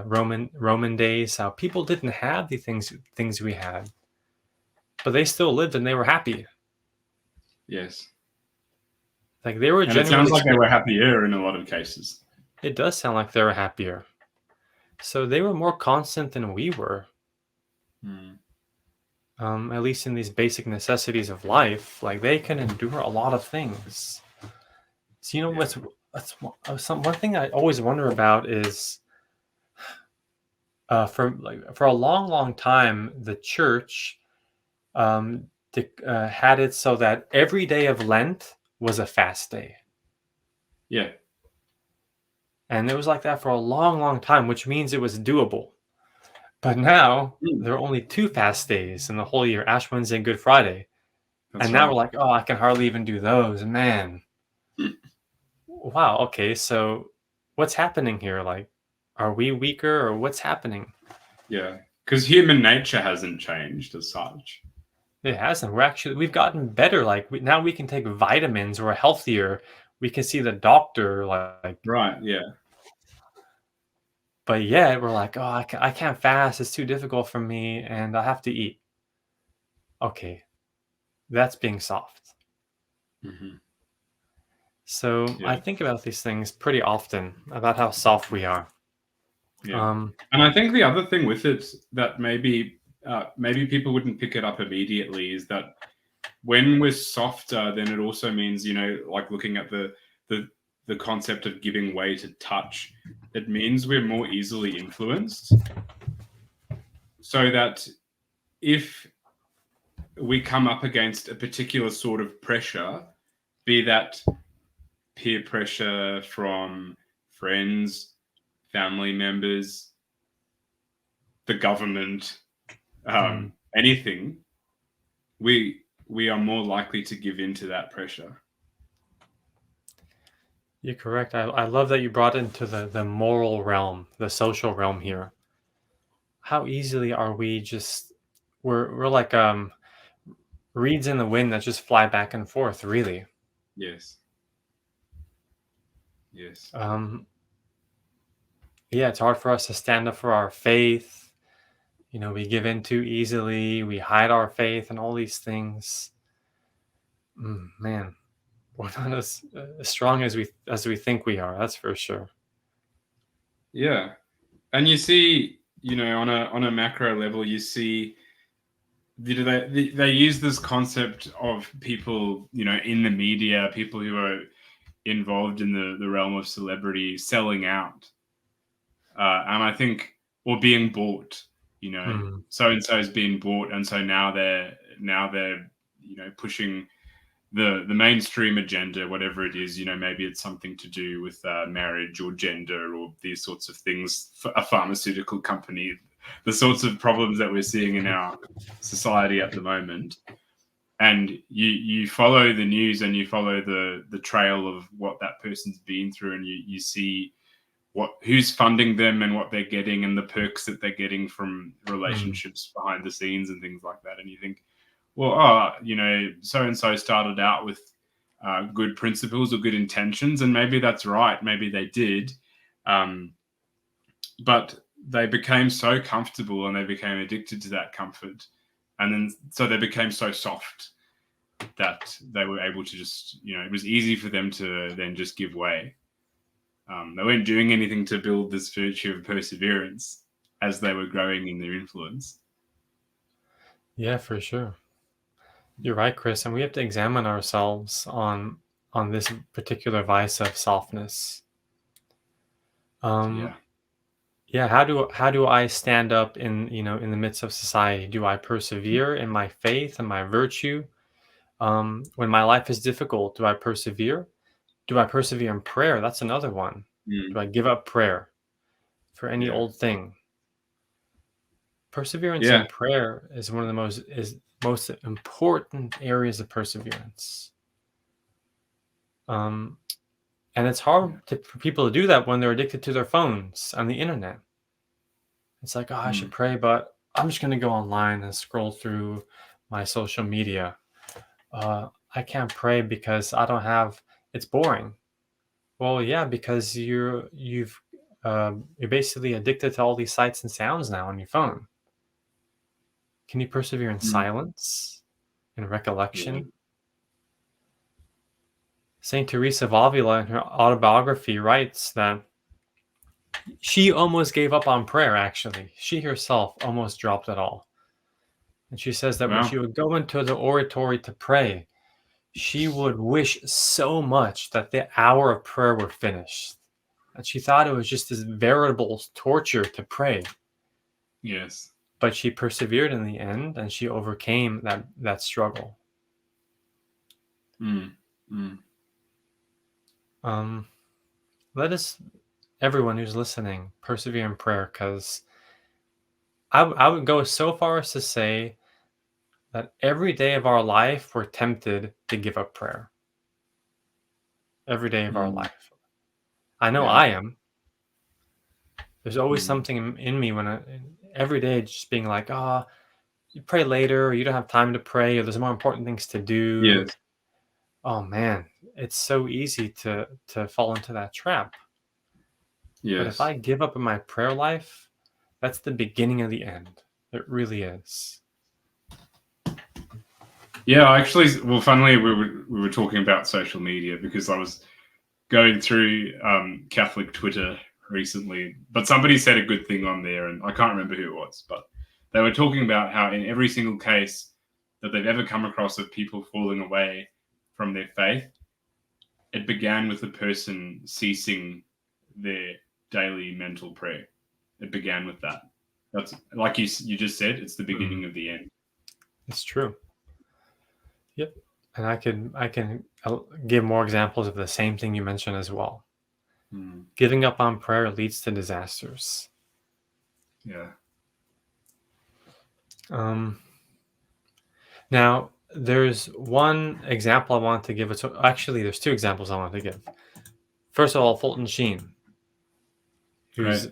Roman days, how people didn't have the things we had, but they still lived and they were happy. Yes. Like they were And generally. it sounds like they were happier in a lot of cases. It does sound like they were happier. So they were more constant than we were. At least in these basic necessities of life, like they can endure a lot of things. So one thing I always wonder about is for a long time the church had it so that every day of Lent was a fast day. Yeah. And it was like that for a long time, which means it was doable. But now there are only 2 fast days in the whole year, Ash Wednesday and Good Friday. That's now right. we're like, oh, I can hardly even do those, man. Wow, okay, so what's happening here? Like, are we weaker or what's happening? Yeah, because human nature hasn't changed as such. It hasn't. We've gotten better. Like now we can take vitamins. We're healthier. We can see the doctor. Like, Right. Yeah. but yet we're like, oh, I can't fast. It's too difficult for me, and I have to eat. Okay, that's being soft. Hmm. So I Yeah. think about these things pretty often about how soft we are. Yeah. Um, And I think the other thing with it that maybe people wouldn't pick it up immediately is that when we're softer, then it also means, like looking at the the concept of giving way to touch, it means we're more easily influenced. So that if we come up against a particular sort of pressure, be that peer pressure from friends, family members, the government, mm, anything, we are more likely to give in to that pressure. you're correct. I love that you brought into the moral realm, the social realm here. How easily are we just we're like reeds in the wind that just fly back and forth, really. Yes. Yes. Um, yeah, it's hard for us to stand up for our faith. We give in too easily. We hide our faith and all these things. Man, we're not as strong as we think we are. That's for sure. Yeah. And you see, on a macro level, you see they use this concept of people, in the media, people who are involved in the realm of celebrity selling out. And I think, or being bought, Mm, so and so is being bought, and so now they're pushing the mainstream agenda, whatever it is. Maybe it's something to do with marriage or gender or these sorts of things. A pharmaceutical company, the sorts of problems that we're seeing in our society at the moment. And you follow the news and you follow the trail of what that person's been through, and you see who's funding them and what they're getting and the perks that they're getting from mm, relationships behind the scenes and things like that. And you think, well, oh, so and so started out with good principles or good intentions, and maybe that's right, maybe they did, um, but they became so comfortable and they became addicted to that comfort, and then so they became so soft that they were able to just, it was easy for them to then just give way. They weren't doing anything to build this virtue of perseverance as they were growing in their influence. yeah, for sure. You're right, Chris, and we have to examine ourselves on this particular vice of softness. Yeah. Um, yeah, how do I stand up in the midst of society? Do I persevere in my faith and my virtue? When my life is difficult, do I persevere? Do I persevere in prayer? That's another one. Do Mm. I give up prayer for any Yeah. old thing? Perseverance Yeah. in prayer is one of the most important areas of perseverance. Um, and it's hard for people to do that when they're addicted to their phones and the internet. It's like, oh, I should Mm. pray, but I'm just going to go online and scroll through my social media. I can't pray because I don't have. It's boring. Well, yeah, because you're basically addicted to all these sights and sounds now on your phone. Can you persevere in Mm. silence, in Yeah. recollection? Saint Teresa of Avila, in her autobiography, writes that she almost gave up on prayer. Actually, she herself almost dropped it all. And she says that when Wow. she would go into the oratory to pray, she would wish so much that the hour of prayer were finished. And she thought it was just this veritable torture to pray. Yes. But she persevered in the end and she overcame that struggle. Mm. Mm. Um, let us, everyone who's listening, persevere in prayer because I would go so far as to say that every day of our life we're tempted to give up prayer. Every day of our Mm. life. I know Yeah. I am. There's always Mm. something in me when every day just being like, ah, you pray later, or you don't have time to pray, or there's more important things to do. Yes. Oh man, it's so easy to fall into that trap. But if Yes. I give up in my prayer life, that's the beginning of the end. It really is. Yeah, actually, well, funnily, we were talking about social media because I was going through Catholic Twitter recently, but somebody said a good thing on there, and I can't remember who it was, but they were talking about how in every single case that they've ever come across of people falling away from their faith, it began with a person ceasing their daily mental prayer. It began with that. That's like you just said. It's the Mhm. beginning of the end. It's true. Yep. And I can give more examples of the same thing you mentioned as well. Mm, Giving up on prayer leads to disasters. yeah. Now, there's one example I want to give. Actually, there's two examples I want to give. First of all, Fulton Sheen, Great. who's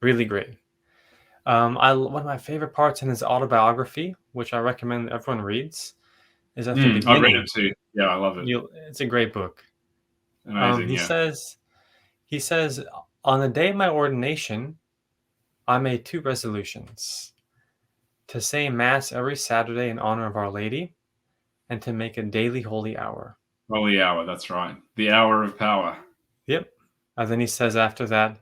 really great. One of my favorite parts in his autobiography, which I recommend everyone reads, is at the I've read it beginning. too. Yeah, I love it. It's a great book. Amazing. He Yeah. says, he says, on the day of my ordination, I made two resolutions: to say Mass every Saturday in honor of Our Lady, and to make a daily holy hour. Holy hour. That's right. The hour of power. Yep. And then he says after that,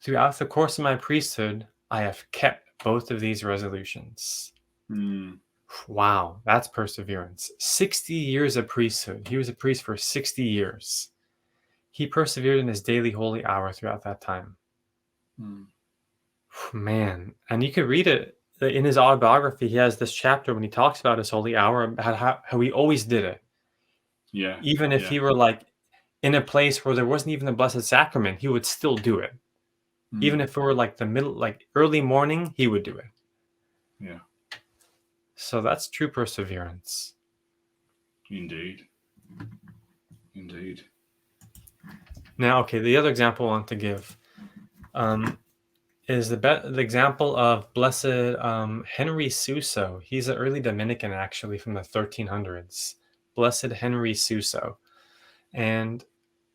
throughout the course of my priesthood, I have kept both of these resolutions. Mm, Wow, that's perseverance. 60 years of priesthood. He was a priest for 60 years. He persevered in his daily holy hour throughout that time. mm. Man, and you could read it in his autobiography. He has this chapter when he talks about his holy hour, about how he always did it. Yeah. Even if Yeah. he were like in a place where there wasn't even the Blessed Sacrament, he would still do it. Even Mm, if it were like the middle, like early morning, he would do it. yeah. So that's true perseverance. Indeed. Indeed. Now, okay, the other example I want to give is the example of Blessed Henry Suso. He's an early Dominican, actually, from the 1300s. Blessed Henry Suso. And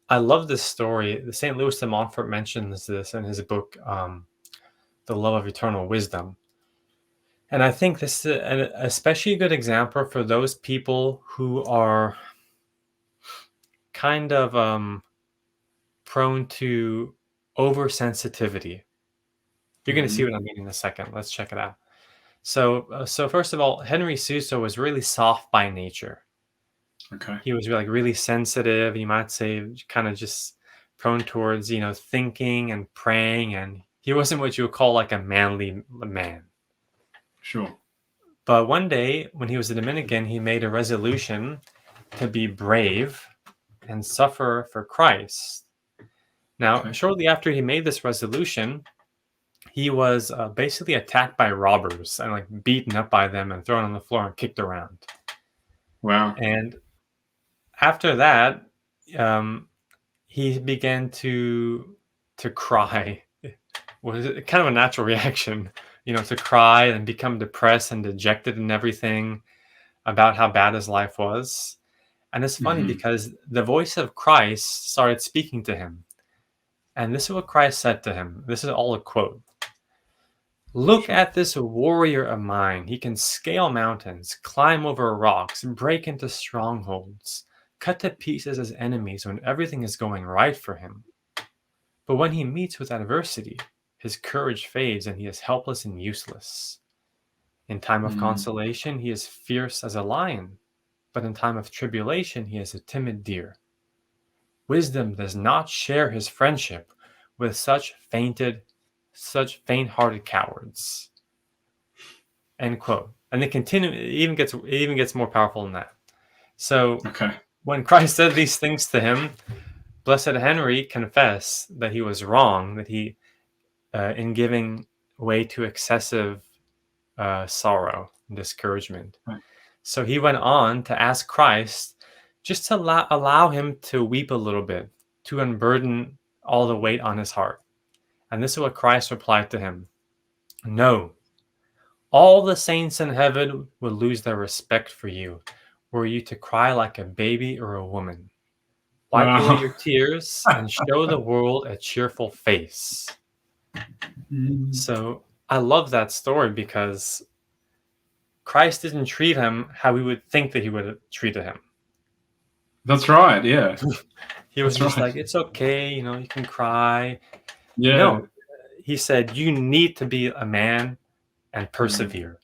I love this story. The St. Louis de Montfort mentions this in his book, The Love of Eternal Wisdom. And I think this is an especially good example for those people who are kind of prone to oversensitivity. You're going to see Hmm. what I mean in a second. Let's check it out. So first of all, Henry Suso was really soft by nature. Okay. He was like really sensitive. You might say kind of just prone towards thinking and praying, and he wasn't what you would call like a manly man. Sure. But one day when he was a Dominican, he made a resolution to be brave and suffer for Christ. Now, Okay. shortly after he made this resolution, he was basically attacked by robbers and like beaten up by them and thrown on the floor and kicked around. Wow. And after that, um, he began to cry. Was kind of a natural reaction, to cry and become depressed and dejected and everything about how bad his life was. And it's funny Hmm. because the voice of Christ started speaking to him. And this is what Christ said to him. This is all a quote. Look Sure. at this warrior of mine. He can scale mountains, climb over rocks, break into strongholds, cut to pieces his enemies when everything is going right for him. But when he meets with adversity, his courage fades and he is helpless and useless. In time of Mm, consolation, he is fierce as a lion, but in time of tribulation, he is a timid deer. Wisdom does not share his friendship with such faint-hearted cowards. End quote. And it even gets more powerful than that. So okay. when Christ said these things to him, Blessed Henry confessed that he was wrong, that he, in giving way to excessive sorrow and discouragement. Right. So he went on to ask Christ just to allow him to weep a little bit, to unburden all the weight on his heart. And this is what Christ replied to him: No, All the saints in heaven would lose their respect for you, were you to cry like a baby or a woman. Wipe away Wow. your tears and show the world a cheerful face. So I love that story because Christ didn't treat him how we would think that he would have treated him. That's right. Yeah. He was That's just right. like, it's okay, you can cry. Yeah. No, he said, you need to be a man and Mm. persevere.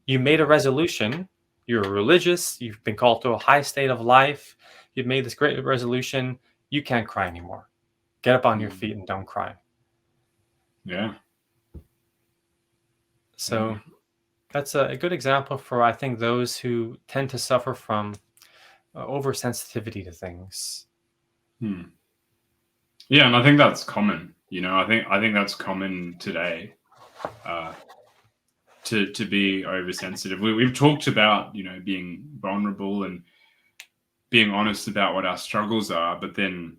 You made a resolution. You're religious. You've been called to a high state of life. You've made this great resolution. You can't cry anymore. Get up on your Mm. feet and don't cry. Yeah. Yeah. So that's a good example for, I think, those who tend to suffer from oversensitivity to things. Hmm. Yeah, and I think that's common. I think that's common today. Uh, to be oversensitive. We've talked about being vulnerable and being honest about what our struggles are, but then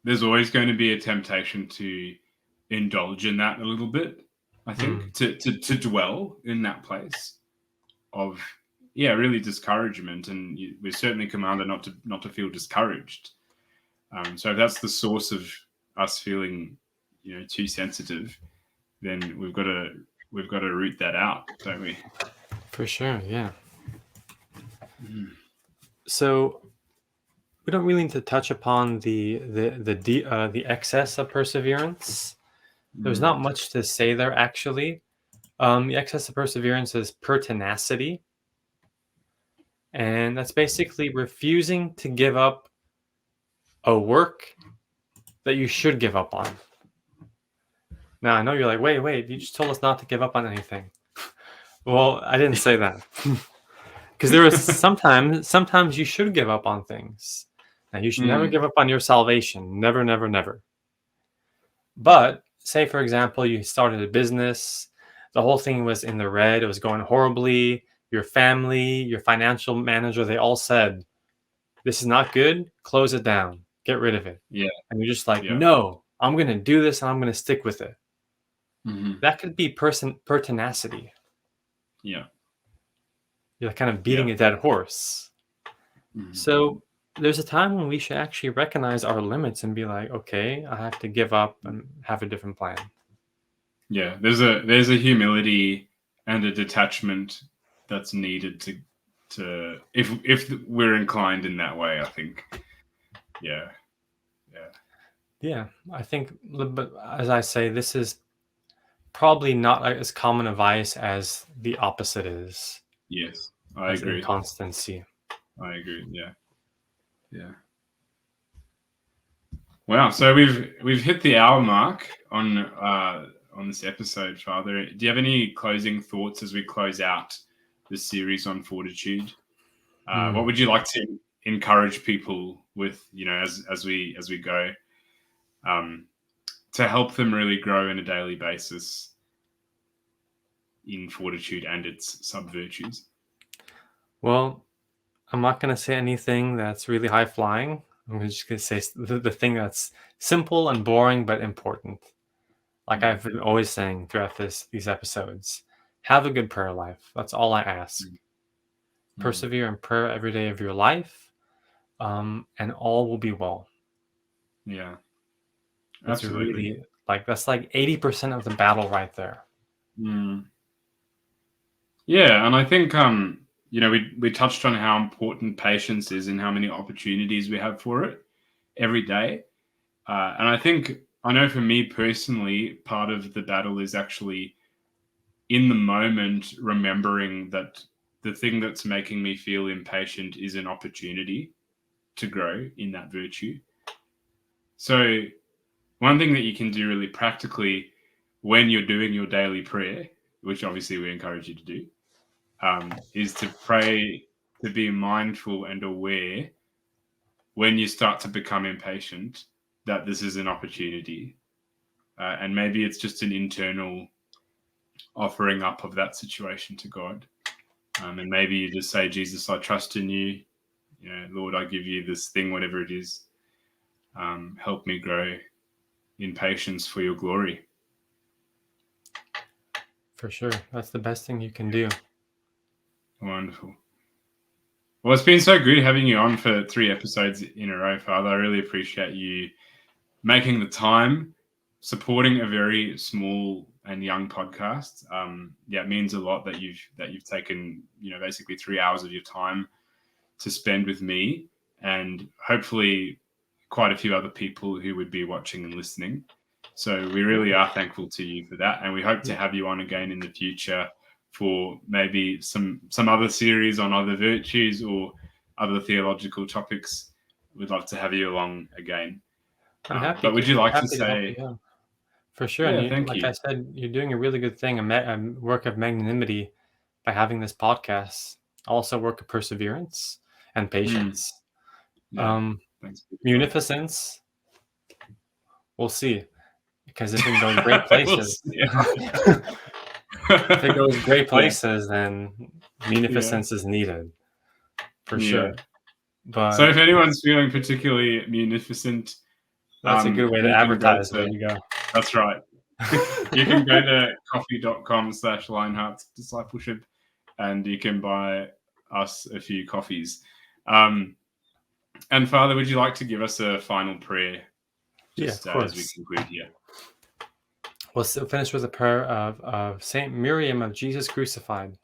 there's always going to be a temptation to indulge in that a little bit. I think Mm, to dwell in that place of really discouragement, and we're certainly commanded not to feel discouraged. So if that's the source of us feeling too sensitive, then we've got to root that out, don't we? for sure, yeah. Mm. So we don't really need to touch upon the excess of perseverance. There's not Mm. much to say there, actually. The excess of perseverance is pertinacity, and that's basically refusing to give up a work that you should give up on. Now, I know you're like, wait, you just told us not to give up on anything. Well, I didn't say that. Because there is sometimes you should give up on things. Now, you should never Mm. give up on your salvation. Never, never, never. But say, for example, you started a business, the whole thing was in the red, it was going horribly. Your family, your financial manager, they all said, this is not good, close it down, get rid of it. Yeah. And you're just like, Yeah. no, I'm going to do this and I'm going to stick with it. Hmm. That could be pertinacity. Yeah. You're kind of Yeah. beating a dead horse. Hmm. So there's a time when we should actually recognize our limits and be like, okay, I have to give up and have a different plan. Yeah. There's a humility and a detachment that's needed to if we're inclined in that way, I think. Yeah. Yeah. Yeah, I think, but as I say, this is probably not as common advice as the opposite is, Yes. I as agree. inconstancy. I agree. Yeah. Yeah. Wow. So we've hit the hour mark on this episode, Father. Do you have any closing thoughts as we close out the series on fortitude? What Hmm. would you like to encourage people with, as we go, um, to help them really grow on a daily basis in fortitude and its sub virtues? Well, I'm not going to say anything that's really high flying. I'm just going to say the thing that's simple and boring but important. Like Mm. I've been always saying throughout these episodes, have a good prayer life. That's all I ask. Mm. Mm. Persevere in prayer every day of your life, and all will be well. Yeah, That's absolutely. really that's like 80% of the battle right there. Mm. Yeah, and I think we touched on how important patience is and how many opportunities we have for it every day. And I know for me personally, part of the battle is actually in the moment remembering that the thing that's making me feel impatient is an opportunity to grow in that virtue. So one thing that you can do really practically when you're doing your daily prayer, which obviously we encourage you to do, is to pray, to be mindful and aware when you start to become impatient that this is an opportunity. And maybe it's just an internal offering up of that situation to God. And maybe you just say, Jesus, I trust in you. Lord, I give you this thing, whatever it is. Help me grow in patience for your glory. For sure. That's the best thing you can do. Wonderful. Well, it's been so good having you on for 3 episodes in a row, Father. I really appreciate you making the time, supporting a very small and young podcast. It means a lot that you've taken, basically 3 hours of your time to spend with me, and hopefully quite a few other people who would be watching and listening. So we really are thankful to you for that, and we hope to have you on again in the future for maybe some other series on other virtues or other theological topics. We'd love to have you along again. I'm happy. But would you like to help say? you out. For sure. Yeah, And thank like you. I said, you're doing a really good thing, a work of magnanimity by having this podcast. Also, work of perseverance and patience. Yeah, thanks. Munificence. We'll see, because if it goes great places, if it goes great places, then munificence is needed for sure. But so if anyone's feeling particularly munificent, that's a good way to advertise. There you go. That's right. You can go to coffee.com/lionheartsdiscipleship and you can buy us a few coffees. And Father, would you like to give us a final prayer just as we conclude here? We'll finish with a prayer of Saint Miriam of Jesus Crucified.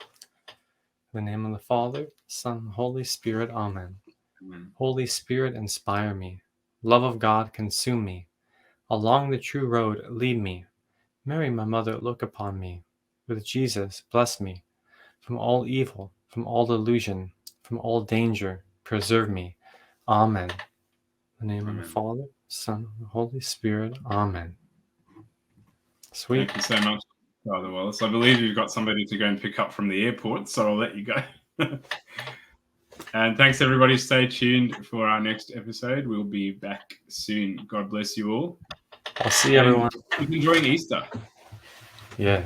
In the name of the Father, Son, Holy Spirit. Amen. Amen. Holy Spirit, inspire me. Love of God, consume me. Along the true road, lead me. Mary, my mother, look upon me. With Jesus, bless me. From all evil, from all delusion, from all danger, preserve me. Amen. In the name of the Father, Son, and Holy Spirit. Amen. Sweet. Thank you so much, Father Wallace. I believe you've got somebody to go and pick up from the airport, so I'll let you go. And thanks, everybody. Stay tuned for our next episode. We'll be back soon. God bless you all. I'll see everyone. Keep enjoying Easter. Yeah.